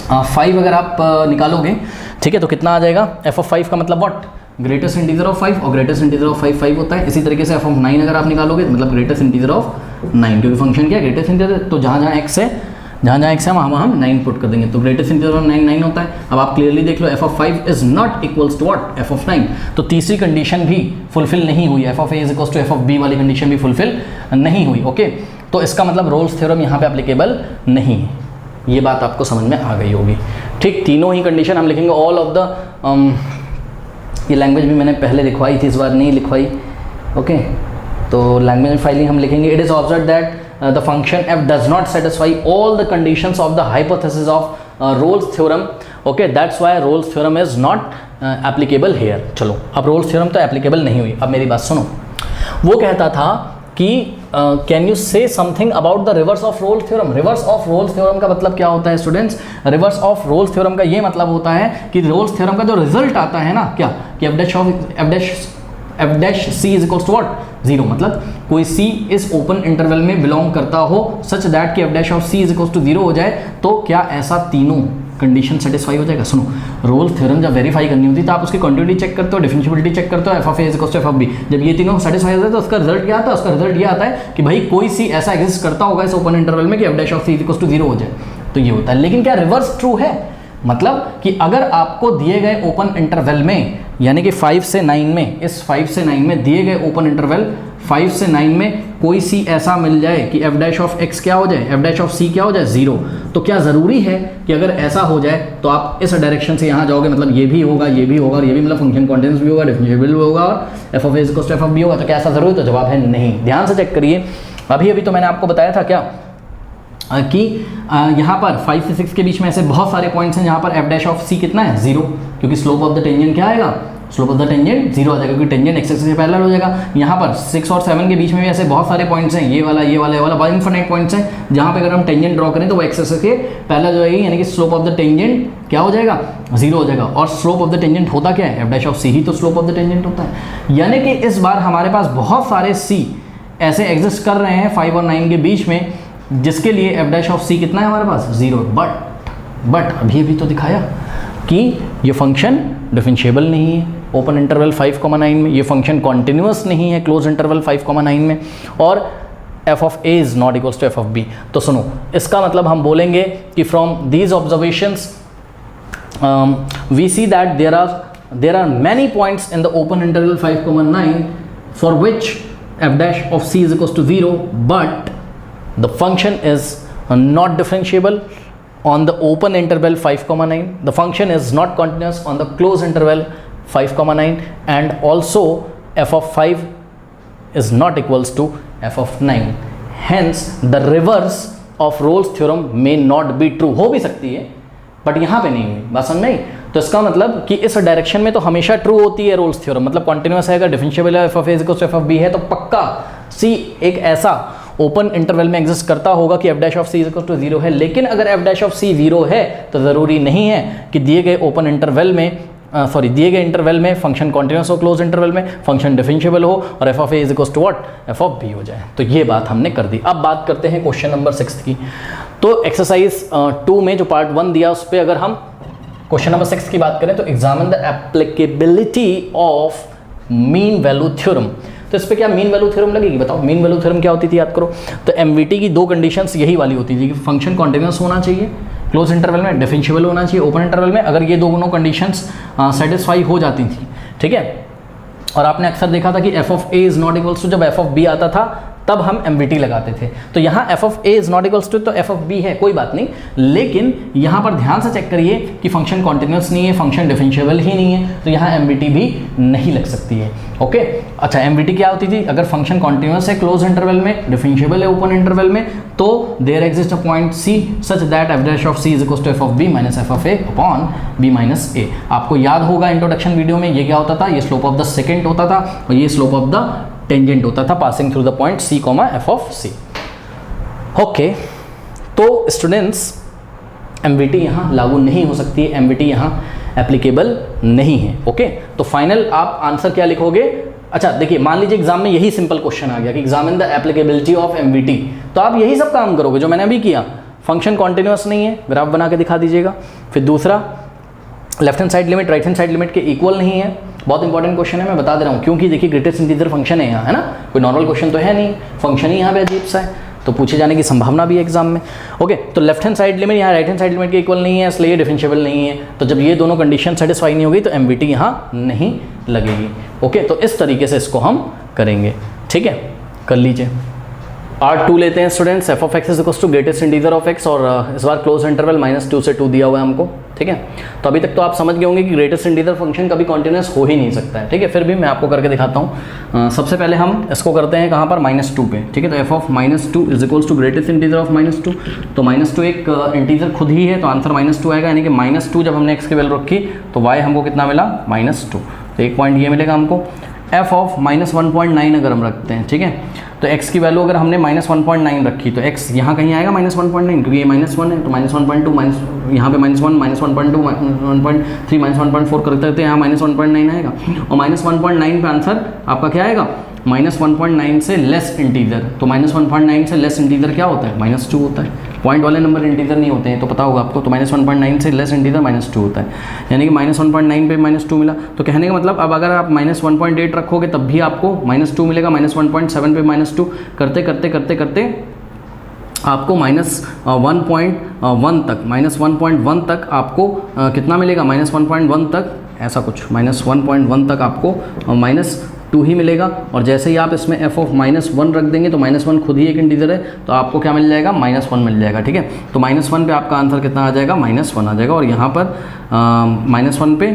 5 अगर आप निकालोगे, ठीक है, तो कितना आ जाएगा? एफ ऑफ 5 का मतलब व्हाट? ग्रेटेस्ट इंटीजर ऑफ 5, और ग्रेटेस्ट इंटीजर ऑफ 5 5 होता है। इसी तरीके से एफ ऑफ 9 अगर आप निकालोगे मतलब ग्रेटेस्ट इंटीजर ऑफ 9, क्योंकि फंक्शन क्या है? ग्रेटेस्ट इंटीजर, तो जहाँ जहाँ x है, जहाँ जहाँ x है वहाँ हम 9 पुट कर देंगे, तो ग्रेटेस्ट इंटीजर ऑफ 9 होता है। अब आप क्लियरली देख लो, F of 5 is not equals to what? F of 9। तो तीसरी कंडीशन भी फुलफिल नहीं हुई, F of a is equals to F of b वाली कंडीशन भी फुलफिल नहीं हुई। ओके, तो इसका मतलब रोल्स थ्योरम यहाँ पे एप्लीकेबल नहीं है। ये बात आपको समझ में आ गई होगी। ठीक, तीनों ही कंडीशन हम लिखेंगे। ऑल ऑफ द ये लैंग्वेज भी मैंने पहले लिखवाई थी, इस बार नहीं लिखवाई। ओके, तो लैंग्वेज फाइलिंग हम लिखेंगे। It is observe that the function f does not satisfy all the conditions of the hypothesis of Rolle's theorem. Okay, that's why Rolle's theorem is not applicable here. चलो, अब Rolle's theorem तो applicable नहीं हुई। अब मेरी बात सुनो, वो कहता था कि can you say something about the reverse of Rolle's theorem. Reverse of Rolle's theorem का मतलब क्या होता है students? Reverse of Rolle's theorem का ये मतलब होता है कि रोल्स थ्योरम का जो रिजल्ट आता है ना, क्या कि F dash C is equals to what? 0। मतलब कोई सी इस ओपन इंटरवल में बिलोंग करता हो सच दैट कि F dash of C is equals to 0 हो जाए, तो क्या ऐसा तीनों कंडीशन सेटिस्फाई हो जाएगा? सुनो, रोल्स थ्योरम जब वेरीफाई करनी होती है तो आप उसकी कंटिन्यूटी चेक करते हो, डिफरेंशियबिलिटी चेक करते हो, F of A is equals to F of B. जब ये तीनों सेटिस्फाई होता है तो उसका रिजल्ट क्या आता है? उसका रिजल्ट ये आता है कि भाई कोई सी ऐसा एग्जिस्ट करता होगा इस ओपन इंटरवल में कि F dash of C is equals to 0 हो जाए, तो ये होता है। लेकिन क्या रिवर्स ट्रू है? मतलब कि अगर आपको दिए गए ओपन इंटरवल में, यानी कि 5 से 9 में, इस 5 से 9 में दिए गए ओपन इंटरवल 5 से 9 में कोई सी ऐसा मिल जाए कि एफ डैश ऑफ एक्स क्या हो जाए? एफ डैश ऑफ सी क्या हो जाए? 0। तो क्या ज़रूरी है कि अगर ऐसा हो जाए तो आप इस डायरेक्शन से यहाँ जाओगे, मतलब ये भी होगा, ये भी होगा और ये भी, मतलब फंक्शन कॉन्टिन्यूअस भी होगा, डिफरेंशिएबल भी होगा और F of A is equals to F of B होगा, तो क्या ऐसा ज़रूरी? तो जवाब है नहीं। ध्यान से चेक करिए, अभी अभी तो मैंने आपको बताया था क्या कि यहाँ पर 5 से 6 के बीच में ऐसे बहुत सारे पॉइंट्स हैं जहाँ पर एफ डैश ऑफ सी कितना है? 0, क्योंकि स्लोप ऑफ द टेंजेंट क्या आएगा? स्लोप ऑफ द टेंजेंट 0 आ जाएगा, क्योंकि टेंजेंट एक्स एक्सिस से पैरेलल हो जाएगा। यहाँ पर 6 और 7 के बीच में भी ऐसे बहुत सारे पॉइंट्स हैं, ये वाला, ये वाला, ये वाला, इनफिनिट पॉइंट्स हैं जहाँ पे अगर हम टेंजेंट ड्रॉ करें तो वो एक्स एक्सिस के पैरेलल हो जाएगी, यानी कि स्लोप ऑफ द टेंजेंट क्या हो जाएगा? 0 हो जाएगा। और स्लोप ऑफ द टेंजेंट होता क्या है? एफ डैश ऑफ सी ही तो स्लोप ऑफ द टेंजेंट होता है। यानी कि इस बार हमारे पास बहुत सारे सी ऐसे एग्जिस्ट कर रहे हैं 5 और 9 के बीच में, जिसके लिए एफ डैश ऑफ सी कितना है हमारे पास? 0। बट अभी तो दिखाया कि ये फंक्शन डिफरेंशिएबल नहीं है ओपन इंटरवल 5,9 में, ये फंक्शन कॉन्टिन्यूअस नहीं है क्लोज इंटरवल 5,9 में, और F of A is not equals to F of B. तो सुनो, इसका मतलब हम बोलेंगे कि from these observations we see that there are many points in the open interval 5,9 for which F dash of C is equals to 0, but the function is not differentiable on the open interval 5,9. The function is not continuous on the closed interval 5,9, and also f of 5 is not equals to f of 9. Hence the reverse of Rolle's theorem may not be true. हो भी सकती है but यहाँ पे नहीं हुई, बात समझ में आई? तो इसका मतलब कि इस डायरेक्शन में तो हमेशा ट्रू होती है रोल्स थ्योरम, मतलब कॉन्टिन्यूअस है, अगर डिफरेंशिएबल है, F of A is equals to F of B है, तो पक्का सी एक ऐसा ओपन इंटरवल में एग्जिस्ट करता होगा कि F dash of C is equals to 0 है। लेकिन अगर एफ डैश ऑफ सी 0 है तो ज़रूरी नहीं है कि दिए गए ओपन इंटरवल में दिए गए इंटरवल में फंक्शन कॉन्टिन्यूअस हो, क्लोज इंटरवल में फंक्शन डिफरेंशिएबल हो और F of A is equals to what? F of B हो जाए। तो ये बात हमने कर दी। अब बात करते हैं क्वेश्चन नंबर 6 की। तो एक्सरसाइज 2 में जो पार्ट 1 दिया उस पर अगर हम क्वेश्चन नंबर 6 की बात करें तो examine the applicability of mean value theorem. तो इस पर क्या मीन वैल्यू थ्योरम लगेगी? बताओ मीन वैल्यू थ्योरम क्या होती थी, याद करो। तो एमवीटी की 2 कंडीशंस यही वाली होती थी कि फंक्शन कॉन्टिन्यूअस होना चाहिए क्लोज इंटरवल में, डिफरेंशिएबल होना चाहिए ओपन इंटरवल में। अगर ये दोनों कंडीशंस सेटिस्फाई हो जाती थी, ठीक है, और आपने अक्सर देखा था कि F of A is not equals to, जब एफ ऑफ बी आता था तब हम एमवीटी लगाते थे। तो यहाँ F of A is not equals to, तो एफ ऑफ बी है, कोई बात नहीं। लेकिन यहाँ पर ध्यान से चेक करिए कि फंक्शन कॉन्टिन्यूअस नहीं है, फंक्शन डिफरेंशिएबल ही नहीं है, तो यहाँ एमवीटी भी नहीं लग सकती है। ओके, अच्छा, एमवीटी क्या होती थी? अगर फंक्शन कॉन्टिन्यूअस है क्लोज इंटरवल में, डिफरेंशिएबल है ओपन इंटरवल में, तो there exist a point C such that F dash of C is equals to F of B minus F of A upon B minus A. आपको याद होगा introduction video में ये क्या होता था? ये स्लोप ऑफ द सेकेंड होता था और ये स्लोप ऑफ द टेंजेंट होता था passing through the point C comma F of C. Okay, तो स्टूडेंट्स एमवीटी यहाँ लागू नहीं हो सकती है, एमवीटी यहाँ एप्लीकेबल नहीं है। ओके, तो फाइनल आप आंसर क्या लिखोगे? अच्छा देखिए, मान लीजिए एग्जाम में यही सिंपल क्वेश्चन आ गया कि एग्जामिन द एप्लीकेबिलिटी ऑफ एमवीटी, तो आप यही सब काम करोगे जो मैंने अभी किया। फंक्शन कॉन्टिन्यूस नहीं है, ग्राफ बना के दिखा दीजिएगा। फिर दूसरा, left hand side limit right hand side limit के इक्वल नहीं है। बहुत इंपॉर्टेंट क्वेश्चन है, मैं बता दे रहा हूँ, क्योंकि देखिए ग्रेटेस्ट इंटीजर फंक्शन है यहाँ, है ना, कोई नॉर्मल क्वेश्चन तो है नहीं, फंक्शन ही यहाँ पे अजीब सा है, तो पूछे जाने की संभावना भी है एग्जाम में। ओके, तो लेफ्ट हैंड साइड लिमिट यहाँ राइट हैंड साइड लिमिट के इक्वल नहीं है, इसलिए ये डिफरेंशिएबल नहीं है। तो जब ये दोनों कंडीशन सेटिस्फाई नहीं होगी तो एमवीटी यहाँ नहीं लगेगी। ओके, तो इस तरीके से इसको हम करेंगे, ठीक है, कर लीजिए। पार्ट 2 लेते हैं students. F of X is equals to greatest integer of X, और इस बार क्लोज इंटरवल -2 से 2 दिया हुआ है हमको, ठीक है। तो अभी तक तो आप समझ गए होंगे कि ग्रेटेस्ट इंटीजर फंक्शन कभी कॉन्टिन्यूस हो ही नहीं सकता है, ठीक है। फिर भी मैं आपको करके दिखाता हूँ। सबसे पहले हम इसको करते हैं कहाँ पर, -2 पे, ठीक है। तो F of -2 is equals to greatest integer of -2। तो -2 एक इंटीजर खुद ही है, तो आंसर -2 आएगा, यानी कि -2 जब हमने एक्स की वैल्यू रखी तो y हमको कितना मिला, -2। तो एक पॉइंट ये मिलेगा हमको। एफ ऑफ -1.9 अगर हम रखते हैं, ठीक है, तो x की वैल्यू अगर हमने -1.9 रखी तो x यहाँ कहीं आएगा -1.9, क्योंकि ये -1 है, तो -1.2 यहाँ पे -1, -1.2, -1.3, -1.4 करते करते यहाँ -1.9 आएगा, और -1.9 पे आंसर आपका क्या आएगा, -1.9 से लेस इंटीजर। तो -1.9 से लेस इंटीजर क्या होता है, -2 होता है। पॉइंट वाले नंबर इंटीजर नहीं होते हैं, तो पता होगा आपको। तो -1.9 से लेस इंटीजर -2 होता है, यानी कि -1.9 पे -2 मिला। तो कहने का मतलब अब अगर आप -1.8 रखोगे तब भी आपको -2 मिलेगा, -1.7 पे -2 करते करते करते करते आपको -1.1 तक, -1.1 तक आपको कितना मिलेगा, -1.1 तक, ऐसा कुछ -1.1 तक आपको -2 ही मिलेगा। और जैसे ही आप इसमें f ऑफ -1 रख देंगे तो -1 खुद ही एक इंटीजर है, तो आपको क्या मिल जाएगा, -1 मिल जाएगा, ठीक है। तो -1 पे आपका आंसर कितना आ जाएगा, -1 आ जाएगा। और यहाँ पर -1 पे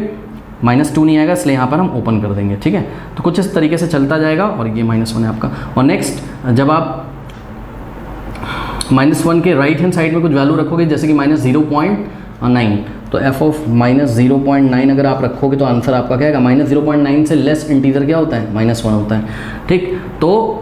-2 नहीं आएगा, इसलिए यहाँ पर हम ओपन कर देंगे, ठीक है। तो कुछ इस तरीके से चलता जाएगा, और ये -1 है आपका। और नेक्स्ट, जब आप -1 के राइट हैंड साइड में कुछ वैल्यू रखोगे, जैसे कि -0.9, तो f ऑफ -0.9 अगर आप रखोगे तो आंसर आपका क्या आएगा, -0.9 से लेस इंटीजर क्या होता है, -1 होता है, ठीक। तो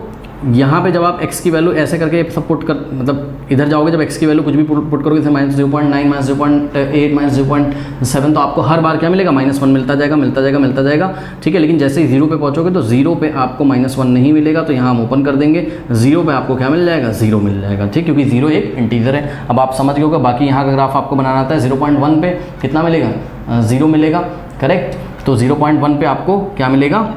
यहाँ पे जब आप x की वैल्यू ऐसे करके सब पुट कर, मतलब इधर जाओगे, जब x की वैल्यू कुछ भी पुट करोगे, जैसे -0.9, -0.8, -0.7, तो आपको हर बार क्या मिलेगा, -1 मिलता जाएगा, मिलता जाएगा, मिलता जाएगा, ठीक है। लेकिन जैसे ही 0 पे पहुँचोगे तो 0 पे आपको -1 नहीं मिलेगा, तो यहाँ हम ओपन कर देंगे, 0 पे आपको क्या मिल जाएगा, 0 मिल जाएगा, ठीक, क्योंकि 0 एक इंटीजर है। अब आप समझ गए होगा। बाकी यहाँ का ग्राफ आपको बनाना आता है, 0.1 पे कितना मिलेगा, 0 मिलेगा, करेक्ट। तो 0.1 पे आपको क्या मिलेगा,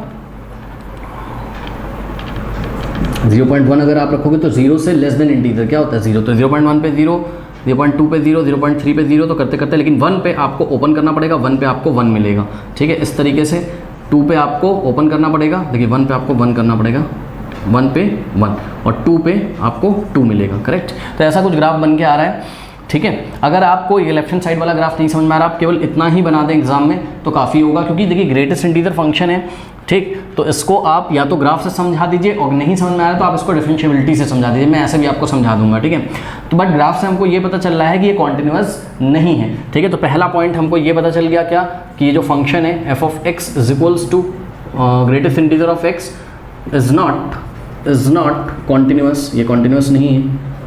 0.1 अगर आप रखोगे तो 0 से लेस देन इंटीजर क्या होता है, 0। तो 0.1 पे 0, 0.2 पे 0, 0.3 पे 0, तो करते करते, लेकिन 1 पे आपको ओपन करना पड़ेगा, 1 पे आपको 1 मिलेगा, ठीक है। इस तरीके से 2 पे आपको ओपन करना पड़ेगा, देखिए 1 पे आपको 1 करना पड़ेगा, 1 पे 1, और 2 पे आपको 2 मिलेगा, करेक्ट। तो ऐसा कुछ ग्राफ बन के आ रहा है, ठीक है। अगर आपको ये लेफ्ट हैंड साइड वाला ग्राफ नहीं समझ में आ रहा, आप केवल इतना ही बना दें एग्जाम में तो काफ़ी होगा, क्योंकि देखिए ग्रेटेस्ट इंटीजर फंक्शन है, ठीक। तो इसको आप या तो ग्राफ से समझा दीजिए, और नहीं समझ में आ रहा तो आप इसको डिफरेंशिएबिलिटी से समझा दीजिए, मैं ऐसे भी आपको समझा दूंगा, ठीक है। तो बट ग्राफ से हमको ये पता चल रहा है कि ये कॉन्टिन्यूअस नहीं है, ठीक है। तो पहला पॉइंट हमको ये पता चल गया क्या, कि ये जो फंक्शन है F of X is equals to greatest integer of X is not continuous, ये कॉन्टिन्यूअस नहीं है,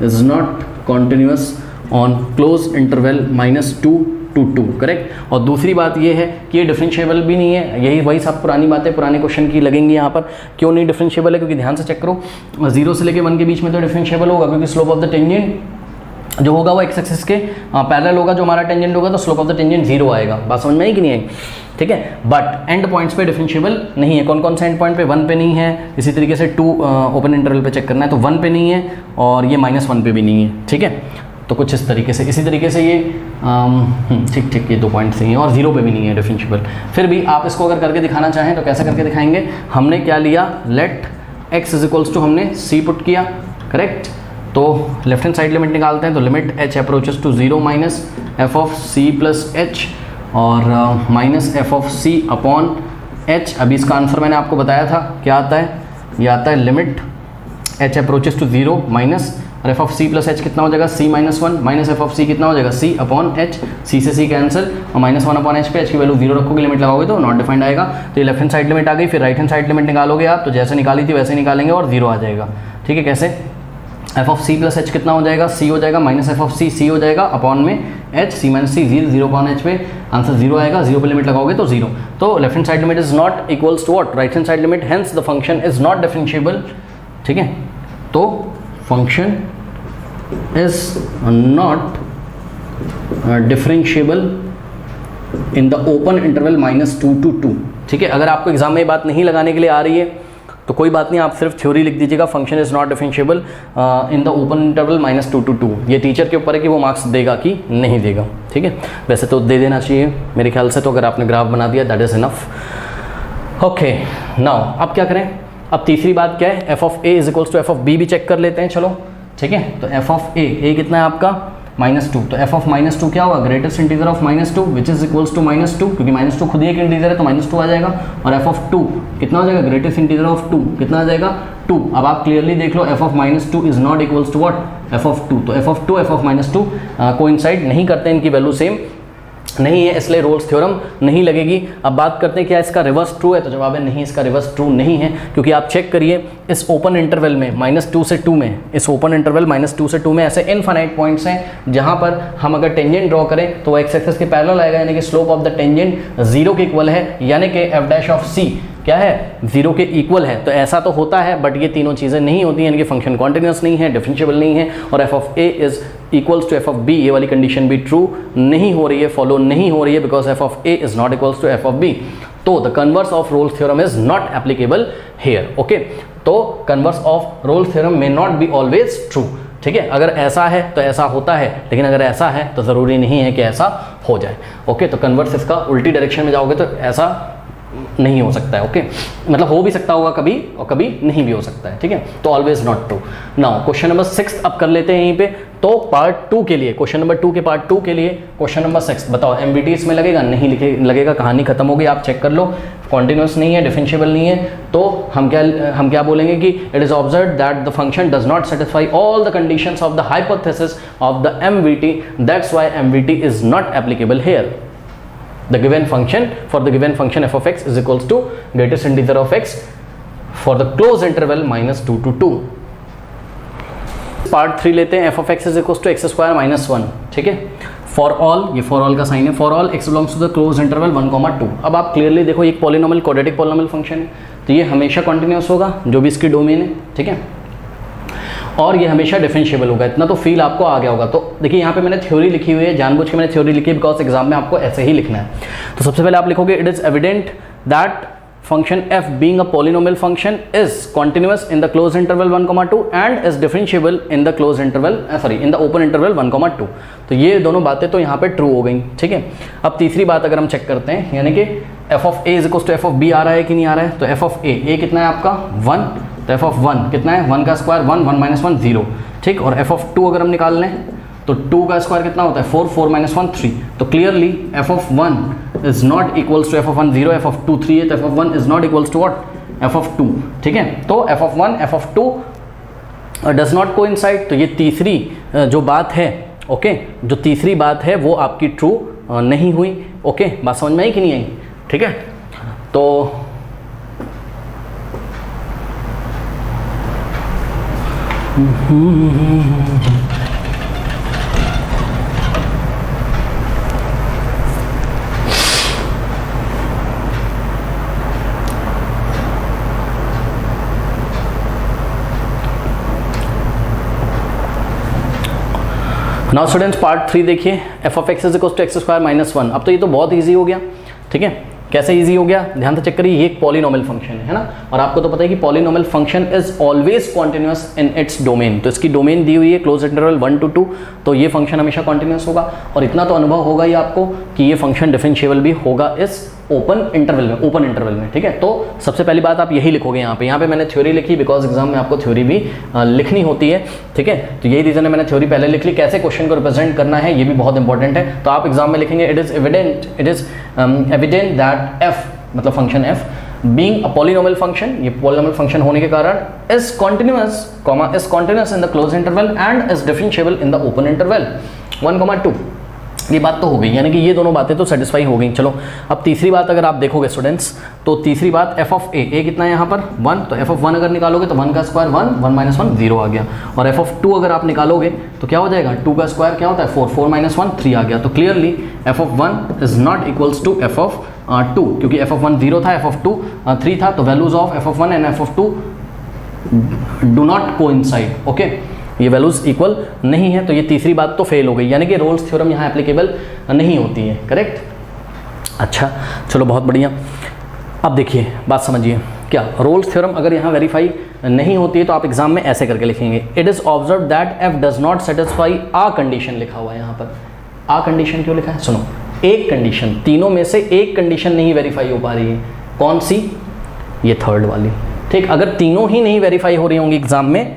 is not continuous on close interval -2 to 2, correct. और दूसरी बात ये है कि ये डिफरेंशिएबल भी नहीं है, यही वही सब पुरानी बातें पुराने क्वेश्चन की लगेंगी यहाँ पर। क्यों नहीं डिफरेंशिएबल है, क्योंकि ध्यान से चेक करो, 0 से लेके 1 के बीच में तो डिफरेंशिएबल होगा, क्योंकि स्लोप ऑफ द टेंजेंट जो होगा वो एक्स एक्सिस के पैरेलल होगा, जो हमारा टेंजेंट होगा, तो स्लोप ऑफ द टेंजेंट 0 आएगा। बात समझ में आई कि नहीं आई, ठीक है। बट एंड पॉइंट्स पे डिफरेंशिएबल नहीं है। कौन कौन से एंड पॉइंट पे, 1 पे नहीं है, इसी तरीके से 2 ओपन इंटरवल पे चेक करना है, तो 1 पे नहीं है, और ये -1 पे भी नहीं है, ठीक है। तो कुछ इस तरीके से, इसी तरीके से ये ठीक, ये 2 पॉइंट सही हैं, और 0 पे भी नहीं है डिफरेंशिएबल। फिर भी आप इसको अगर करके दिखाना चाहें तो कैसे करके दिखाएंगे, हमने क्या लिया, let x is equals to, हमने c पुट किया, करेक्ट। तो लेफ्ट हैंड साइड लिमिट निकालते हैं, तो limit h approaches to 0 minus f of c plus h, और minus f of c upon h। अभी इसका आंसर मैंने आपको बताया था, क्या आता है, ये आता है limit h approaches to 0 minus F of C plus H कितना हो जाएगा, c -1 minus F of C कितना हो जाएगा, c अपॉन एच, c से c कैंसिल, और -1 अपॉन एच पे h की वैल्यू 0 रखोगे, लिमिट लगाओगे तो नॉट डिफाइंड आएगा। तो ये लेफ्ट हैंड साइड लिमिट आ गई। फिर राइट हैंड साइड लिमिट निकालोगे आप, तो जैसे निकाली थी वैसे निकालेंगे और 0 आ जाएगा, ठीक है। कैसे, F of C plus H कितना हो जाएगा, c हो जाएगा माइनस एफ ऑफ सी हो जाएगा अपॉन में h, c minus C, 0 upon h पे आंसर 0 आएगा, 0 पे लिमिट लगाओगे तो 0। तो left hand side limit is not equals to what, right hand side limit, hence the function is not differentiable, ठीक है। तो function is not differentiable in the open interval -2 to 2। ठीक है, अगर आपको एग्जाम में ये बात नहीं लगाने के लिए आ रही है तो कोई बात नहीं, आप सिर्फ थ्योरी लिख दीजिएगा, function is not differentiable in the open interval -2 to 2। ये टीचर के ऊपर है कि वो मार्क्स देगा कि नहीं देगा। ठीक है, वैसे तो दे देना चाहिए मेरे ख्याल से, तो अगर आपने ग्राफ बना दिया that is enough. Okay, now अब क्या करें, अब तीसरी बात क्या है, F of A is equals to F of B भी चेक कर लेते हैं। चलो ठीक है, तो एफ ऑफ ए कितना है आपका -2, तो एफ ऑफ -2 क्या होगा, greatest integer of -2 which is equals to -2, क्योंकि -2 खुद ही एक इंटीजर है तो -2 आ जाएगा। और एफ ऑफ 2 कितना हो जाएगा, ग्रेटेस्ट इंटीजर ऑफ 2 कितना आ जाएगा 2। अब आप क्लियरली देख लो F of -2 is not equals to what, F of 2। तो F of 2 F of -2 coincide नहीं करते, इनकी वैल्यू सेम नहीं है, इसलिए रोल्स थ्योरम नहीं लगेगी। अब बात करते हैं क्या इसका रिवर्स ट्रू है, तो जवाब है नहीं, इसका रिवर्स ट्रू नहीं है, क्योंकि आप चेक करिए इस ओपन इंटरवल में -2 से 2 में, इस ओपन इंटरवल -2 से 2 में ऐसे इनफाइनाइट पॉइंट्स हैं जहां पर हम अगर टेंजेंट ड्रॉ करें तो वो एक्स एक्सिस के पैरेलल आएगा, यानी कि स्लोप ऑफ द टेंजेंट 0 के इक्वल है, यानी कि एफ डैश ऑफ सी क्या है 0 के इक्वल है। तो ऐसा तो होता है, बट ये तीनों चीज़ें नहीं होती हैं, यानी कि फंक्शन कॉन्टिन्यूस नहीं है, डिफरेंशिएबल नहीं है, और F of A is equals to F of B, ये वाली कंडीशन भी ट्रू नहीं हो रही है, फॉलो नहीं हो रही है, because F of A is not equals to F of B. तो the converse of Rolle's theorem is not applicable here. Okay, तो converse of Rolle's theorem may not be always true. ठीक है, अगर ऐसा है तो ऐसा होता है, लेकिन अगर ऐसा है तो ज़रूरी नहीं है कि ऐसा हो जाए। ओके, तो कन्वर्स इसका उल्टी डायरेक्शन में जाओगे तो ऐसा नहीं हो सकता है। ओके, मतलब हो भी सकता होगा कभी और कभी नहीं भी हो सकता है। ठीक है, तो always not true. Now question number 6 अब कर लेते हैं यहीं पे। तो पार्ट 2 के लिए, क्वेश्चन नंबर 2 के पार्ट 2 के लिए क्वेश्चन नंबर 6 बताओ, एमबीटी इसमें लगेगा नहीं लगेगा, कहानी खत्म हो गई, आप चेक कर लो, कॉन्टिन्यूस नहीं है, डिफरेंशिएबल नहीं है, तो हम क्या बोलेंगे कि it is observed that the function does not satisfy all the conditions of the hypothesis of the MVT, that's why MVT is not applicable here. The given function, for the given function f of x is equals to greatest integer of x for the closed interval -2 to 2। Part 3 लेते हैं, f of x is equals to x square minus 1। ठीक है, for all, ये for all का sign है, for all x belongs to the close interval 1, 2। अब आप clearly देखो एक पॉलिनोमियल क्वाड्रेटिक पॉलिनोमियल फंक्शन है, तो ये हमेशा कॉन्टिन्यूस होगा जो भी इसकी डोमेन है। ठीक है, और ये हमेशा डिफरेंशिएबल होगा, इतना तो फील आपको आ गया होगा। तो देखिए यहाँ पे मैंने थ्योरी लिखी हुई है, जानबूझ के मैंने थ्योरी लिखी है बिकॉज एग्जाम में आपको ऐसे ही लिखना है। तो सबसे पहले आप लिखोगे it is evident that function f being a polynomial function is continuous in the closed interval 1, 2 and is differentiable in the closed interval in the open interval 1, 2। तो ये दोनों बातें तो यहाँ पे ट्रू हो गई। ठीक है, अब तीसरी बात अगर हम चेक करते हैं, यानी कि f of a is equals to f of b आ रहा है कि नहीं आ रहा है, तो f of a कितना है आपका 1, तो f of 1 कितना है 1 का स्क्वायर 1, 1 - 1 0। ठीक, और f of 2 अगर हम निकाल लें तो 2 का स्क्वायर कितना होता है 4, 4 - 1 3। तो clearly f of 1 is not equals to f of 1 0, f of 2 3 है, तो f of 1 is not equals to what f of 2। ठीक है, तो f of 1 f of 2 does not coincide. तो ये तीसरी जो बात है, ओके, जो तीसरी बात है वो आपकी ट्रू नहीं हुई। ओके, बात समझ में आई कि नहीं आई? ठीक है, तो नाउ स्टूडेंट्स पार्ट 3 देखिए, F of X is equals to X square minus 1। अब तो ये तो बहुत इजी हो गया। ठीक है, कैसे इजी हो गया, ध्यान से चेक करिए, ये एक पॉलिनोमियल फंक्शन है ना, और आपको तो पता है कि polynomial function is always continuous in its domain. तो इसकी डोमेन दी हुई है क्लोज इंटरवल 1 to 2, तो ये फंक्शन हमेशा कॉन्टिन्यूस होगा। और इतना तो अनुभव होगा ही आपको कि ये फंक्शन डिफरेंशिएबल भी होगा इस ओपन इंटरवल में। ठीक है, तो सबसे पहली बात आप यही लिखोगे यहाँ पे मैंने थ्योरी लिखी बिकॉज एग्जाम में आपको थ्योरी भी लिखनी होती है। ठीक है, तो यही रीजन है मैंने थ्योरी पहले लिख ली। कैसे क्वेश्चन को रिप्रेजेंट करना है ये भी बहुत इंपॉर्टेंट है, तो आप एग्जाम में लिखेंगे it is evident that F मतलब function F being a polynomial function, ये पॉलिनोमियल फंक्शन होने के कारण is continuous in the close interval and is differentiable in the open interval 1, 2। ये बात तो हो गई, यानी कि ये दोनों बातें तो सेटिस्फाई हो गई। चलो अब तीसरी बात अगर आप देखोगे स्टूडेंट्स, तो तीसरी बात एफ ऑफ ए कितना है यहाँ पर 1, तो एफ ऑफ 1 अगर निकालोगे तो 1 का स्क्वायर 1, 1 - 1 0 आ गया। और एफ ऑफ 2 अगर आप निकालोगे तो क्या हो जाएगा 2 का स्क्वायर क्या होता है 4, 4 - 1 3 आ गया। तो clearly F of 1 is not equals to F of 2, क्योंकि एफ ऑफ 1 0 था, एफ ऑफ 2 3 था, तो values of F of 1 and F of 2 do not coincide. Okay, ये वैल्यूज़ इक्वल नहीं है, तो ये तीसरी बात तो फेल हो गई, यानी कि रोल्स थ्योरम यहाँ एप्लीकेबल नहीं होती है। करेक्ट। अच्छा चलो बहुत बढ़िया। अब देखिए बात समझिए, क्या रोल्स थ्योरम अगर यहाँ वेरीफाई नहीं होती है तो आप एग्जाम में ऐसे करके लिखेंगे, it is observe that F does not satisfy आ कंडीशन लिखा हुआ है यहाँ पर। आ कंडीशन क्यों लिखा है? सुनो, एक कंडीशन, तीनों में से एक कंडीशन नहीं वेरीफाई हो पा रही है, कौन सी? ये थर्ड वाली। ठीक, अगर तीनों ही नहीं वेरीफाई हो रही होंगी एग्जाम में,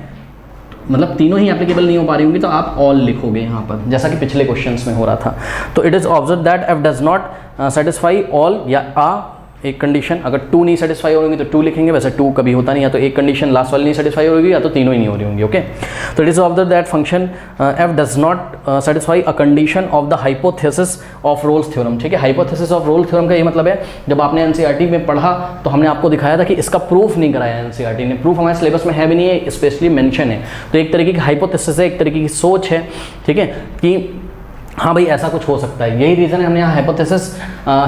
मतलब तीनों ही एप्लीकेबल नहीं हो पा रही होंगी, तो आप ऑल लिखोगे यहाँ पर, जैसा कि पिछले क्वेश्चंस में हो रहा था। तो it is observe that F does not satisfy all या आ एक कंडीशन, अगर टू नहीं सेटिस्फाई हो रही तो टू लिखेंगे, वैसे टू कभी होता नहीं, या तो एक कंडीशन लास्ट वाली नहीं सेटिस्फाई हो रही या तो तीनों ही नहीं हो रही होंगी। ओके, तो it is observe that function F does not satisfy a condition of the hypothesis of Rolle's theorem. ठीक है, हाइपोथेसिस ऑफ रोल्स थ्योरम का ये मतलब है, जब आपने एनसीईआरटी में पढ़ा तो हमने आपको दिखाया था कि इसका प्रूफ नहीं कराया एनसीईआरटी ने, प्रूफ हमारे सिलेबस में है भी नहीं है, स्पेशली मेंशन है। तो एक तरीके की हाइपोथेसिस है, एक तरीके की सोच है, ठीक है, कि हाँ भाई ऐसा कुछ हो सकता है। यही रीज़न है हमने यहाँ हाइपोथेसिस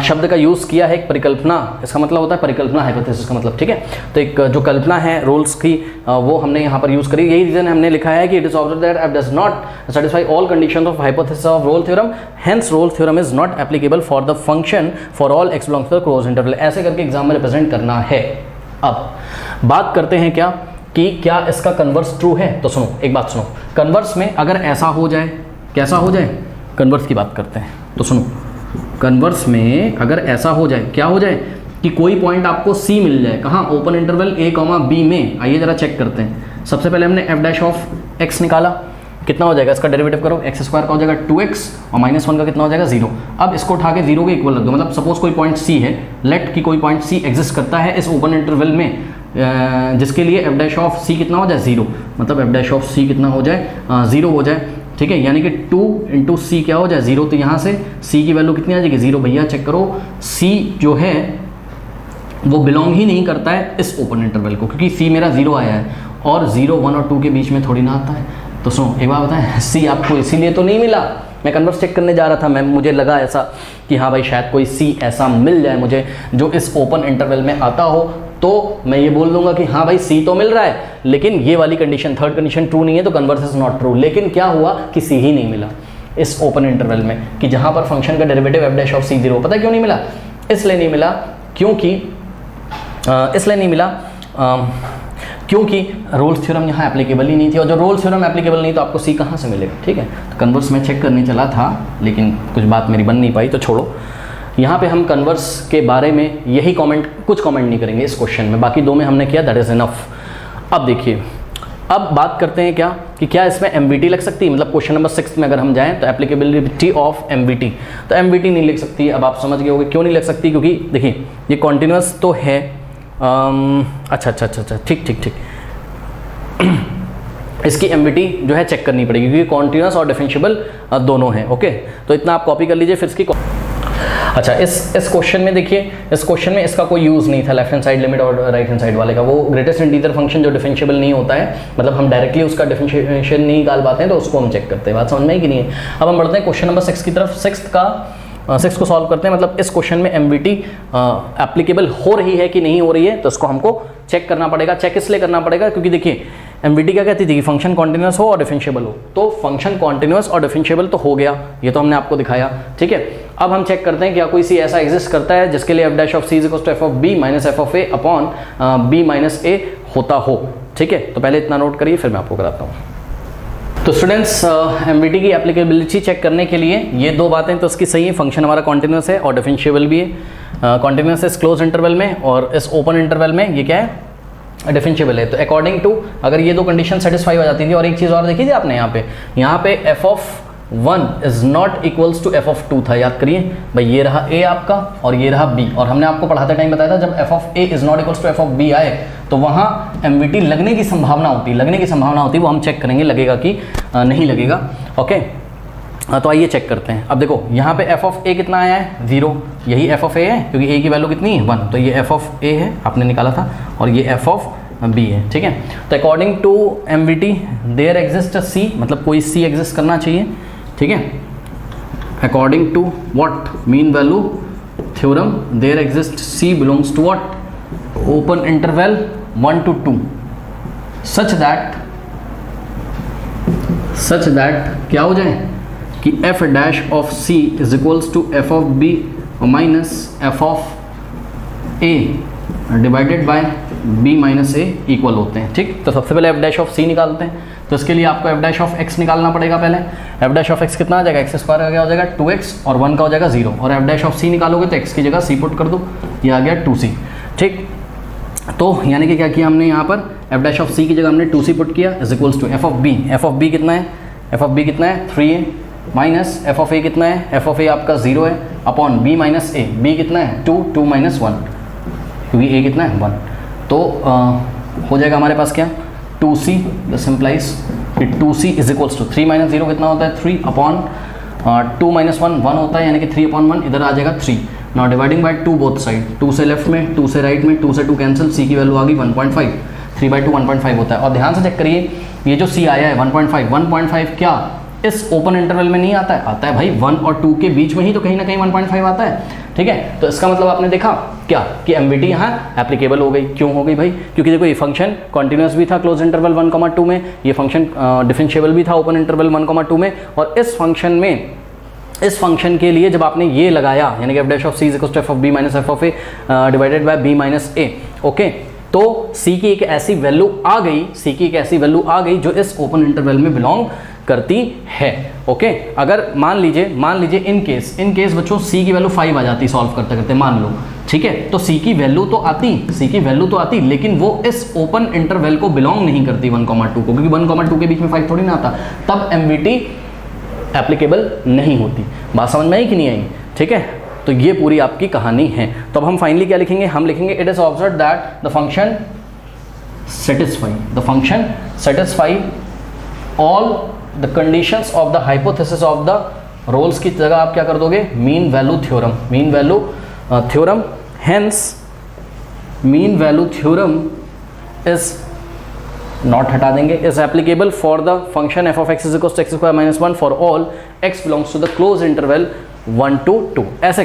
शब्द का यूज़ किया है, एक परिकल्पना, इसका मतलब होता है परिकल्पना हाइपोथेसिस का मतलब। ठीक है, तो एक जो कल्पना है रोल्स की वो हमने यहाँ पर यूज़ करी। यही रीज़न हमने लिखा है कि it is observe that F does not satisfy all conditions of hypothesis of Rolle theorem, hence Rolle theorem is not applicable for the function for all X belongs to the close interval. ऐसे करके exam में represent करना है। अब बात करते हैं क्या कि क्या इसका कन्वर्स ट्रू है। तो सुनो, एक बात सुनो, कन्वर्स में अगर ऐसा हो जाए, कैसा हो जाए, कन्वर्स की बात करते हैं। तो सुनो, कन्वर्स में अगर ऐसा हो जाए, क्या हो जाए कि कोई पॉइंट आपको C मिल जाए, कहाँ? ओपन इंटरवल A, B में। आइए जरा चेक करते हैं। सबसे पहले हमने f डैश ऑफ x निकाला, कितना हो जाएगा? इसका डेरिवेटिव करो, x स्क्वायर का हो जाएगा 2x और -1 का कितना हो जाएगा? 0। अब इसको उठा के 0 के इक्वल रख दो, मतलब सपोज कोई पॉइंट C है, लेट कि कोई पॉइंट C एग्जिस्ट करता है इस ओपन इंटरवल में, जिसके लिए f डैश ऑफ C कितना हो जाए? 0। मतलब f डैश ऑफ C कितना हो जाए? 0 हो जाए। ठीक है, यानी कि 2 इंटू सी क्या हो जाए? 0। तो यहाँ से C की वैल्यू कितनी आ जाएगी? 0। भैया चेक करो, C जो है वो बिलोंग ही नहीं करता है इस ओपन इंटरवल को, क्योंकि C मेरा 0 आया है और 0, 1 और 2 के बीच में थोड़ी ना आता है। तो सुनो एक बात बताएं, C आपको इसीलिए तो नहीं मिला। मैं कन्वर्स चेक करने जा रहा था, मुझे लगा ऐसा कि हाँ भाई शायद कोई C ऐसा मिल जाए मुझे जो इस ओपन इंटरवल में आता हो, तो मैं ये बोल दूंगा कि हाँ भाई C तो मिल रहा है, लेकिन ये वाली कंडीशन, थर्ड कंडीशन ट्रू नहीं है, तो कन्वर्स इज नॉट ट्रू। लेकिन क्या हुआ कि C ही नहीं मिला इस ओपन इंटरवल में, कि जहाँ पर फंक्शन का derivative f dash of C 0। पता है क्यों नहीं मिला? इसलिए नहीं मिला क्योंकि क्योंकि रोल्स थ्योरम यहाँ एप्लीकेबल ही नहीं थी, और जो रोल्स थ्योरम एप्लीकेबल नहीं तो आपको C कहाँ से मिलेगा? ठीक है, तो कन्वर्स में चेक करने चला था, लेकिन कुछ बात मेरी बन नहीं पाई, तो छोड़ो। यहाँ पे हम कन्वर्स के बारे में यही कुछ कमेंट नहीं करेंगे इस क्वेश्चन में, बाकी दो में हमने किया, दैट इज़ इनफ। अब देखिए, अब बात करते हैं क्या कि क्या इसमें MVT लग सकती है, मतलब क्वेश्चन नंबर 6 में अगर हम जाएं तो एप्लीकेबिलिटी ऑफ MVT, तो MVT नहीं लिख सकती। अब आप समझ गए होंगे क्यों नहीं लग सकती, क्योंकि देखिए ये कॉन्टिन्यूस तो है। अच्छा, ठीक इसकी MVT जो है चेक करनी पड़ेगी, क्योंकि कॉन्टिन्यूस और डिफरेंशिएबल दोनों हैं। ओके, तो इतना आप कॉपी कर लीजिए। फिर इसकी अच्छा, इस क्वेश्चन में देखिए, इस क्वेश्चन में इसका कोई यूज़ नहीं था, लेफ्ट हैंड साइड लिमिट और राइट हैंड साइड वाले का। वो ग्रेटेस्ट इंटीजर फंक्शन जो डिफरेंशिएबल नहीं होता है, मतलब हम डायरेक्टली उसका डिफरेंशिएशन नहीं निकाल पाते हैं, तो उसको हम चेक करते हैं। बात समझ में आई कि नहीं है? अब हम बढ़ते हैं क्वेश्चन नंबर 6 की तरफ। 6 को सॉल्व करते हैं। मतलब इस क्वेश्चन में MVT एप्लीकेबल हो रही है कि नहीं हो रही है, तो इसको हमको चेक करना पड़ेगा। चेक इसलिए करना पड़ेगा क्योंकि देखिए MVT क्या कहती थी कि फंक्शन कॉन्टिन्यूस हो और डिफरेंशिएबल हो, तो फंक्शन कॉन्टिन्यूस और डिफरेंशिएबल तो हो गया, ये तो हमने आपको दिखाया। ठीक है, अब हम चेक करते हैं क्या कोई C ऐसा एग्जिस्ट करता है जिसके लिए f dash of C is equal to f of b minus f of a upon b minus a होता हो। ठीक है, तो पहले इतना नोट करिए, फिर मैं आपको कराता हूँ। तो स्टूडेंट्स, MVT की एप्लीकेबिलिटी चेक करने के लिए ये दो बातें तो इसकी सही है, फंक्शन हमारा कॉन्टिन्यूस है और डिफरेंशिएबल भी है। कॉन्टिन्यूस इस क्लोज इंटरवल में और इस ओपन इंटरवल में ये क्या है? डिफरेंशिएबल है। तो अकॉर्डिंग टू अगर ये दो कंडीशन सेटिस्फाई हो जाती थी, और एक चीज़ और देखी थी आपने यहाँ पे f of 1 is not equals to f of 2 था। याद करिए भाई, ये रहा a आपका और ये रहा b, और हमने आपको पढ़ाते टाइम बताया था जब f of a is not equals to f of b आए तो वहाँ MVT लगने की संभावना होती, वो हम चेक करेंगे लगेगा कि नहीं लगेगा। ओके, तो आइए चेक करते हैं। अब देखो यहाँ पे f ऑफ a कितना आया है? 0। यही f ऑफ a है, क्योंकि a की वैल्यू कितनी है? 1, तो ये f ऑफ a है, आपने निकाला था, और ये f ऑफ b है। ठीक है, तो according to MVT there exist C, मतलब कोई C एग्जिस्ट करना चाहिए। ठीक है, according to what mean value theorem there exist C belongs to what? Open interval 1 to 2 such that such that क्या हो जाए कि F dash of C is equals to F of B minus F of A divided by B minus A equal होते हैं। ठीक, तो सबसे पहले एफ डैश ऑफ सी निकालते हैं। तो इसके लिए आपको एफ डैश ऑफ एक्स निकालना पड़ेगा पहले। एफ डैश ऑफ एक्स कितना आ जाएगा, एक्स स्क्वायर का क्या हो जाएगा 2x और 1 का हो जाएगा 0, और एफ डैश ऑफ सी निकालोगे तो x की जगह c पुट कर दो, ये आ गया 2c। ठीक, तो यानी कि क्या किया हमने यहाँ पर एफ डैश ऑफ सी की जगह हमने 2c पुट किया is equals to F of B. F of B कितना है, एफ ऑफ बी कितना है 3a माइनस एफ ऑफ ए कितना है, एफ ऑफ ए आपका 0 है अपॉन बी माइनस ए, बी कितना है 2 माइनस 1 क्योंकि ए कितना है 1। तो हो जाएगा हमारे पास क्या 2c, दिस इम्प्लाइज कि 2c is equals to 3 minus 0 कितना होता है 3 अपॉन 2 माइनस 1 1 होता है, यानी कि 3 अपॉन 1 इधर आ जाएगा 3। Now dividing by 2 both side, 2 से लेफ्ट में 2 से राइट में, 2 से 2 कैंसिल, c की वैल्यू आ गई 1.5, 3/2 1.5 होता है। और ध्यान से चेक करिए ये जो c आया है 1.5 क्या इस ओपन इंटरवल में नहीं आता है, आता है भाई 1 और 2 के बीच में ही तो कहीं ना कहीं 1.5 आता है। ठीक है, तो इसका मतलब आपने देखा क्या कि एमवीटी यहाँ एप्लीकेबल हो गई। क्यों हो गई भाई, क्योंकि देखो ये फंक्शन कॉन्टिन्यूस भी था क्लोज इंटरवल 1,2 में, ये फंक्शन डिफरेंशिएबल भी था ओपन इंटरवल 1,2 में, और इस फंक्शन में इस फंक्शन के लिए जब आपने ये लगाया यानी कि F dash of C is equals to F of B minus F of A divided by B minus A, okay, तो c की एक ऐसी वैल्यू आ गई, c की एक ऐसी वैल्यू आ गई जो इस ओपन इंटरवल में बिलोंग करती है। ओके, अगर मान लीजिए इन केस बच्चों c की वैल्यू 5 आ जाती सॉल्व करते करते, मान लो, ठीक है, तो c की वैल्यू तो आती लेकिन वो इस ओपन इंटरवल को बिलोंग नहीं करती 1,2 को, क्योंकि 1,2 के बीच में 5 थोड़ी ना आता, तब एमवीटी एप्लीकेबल नहीं होती। बात समझ में आई कि नहीं आई? ठीक है, तो ये पूरी आपकी कहानी है। तो अब हम फाइनली क्या लिखेंगे, हम लिखेंगे it is observed that the function satisfy all the conditions of the hypothesis of the Rolle's की जगह आप क्या कर दोगे mean value theorem, hence mean value theorem is not हटा देंगे, is applicable for the function F of X is equals to x² - 1 for all x belongs to the close interval 1 to 2 ऐसे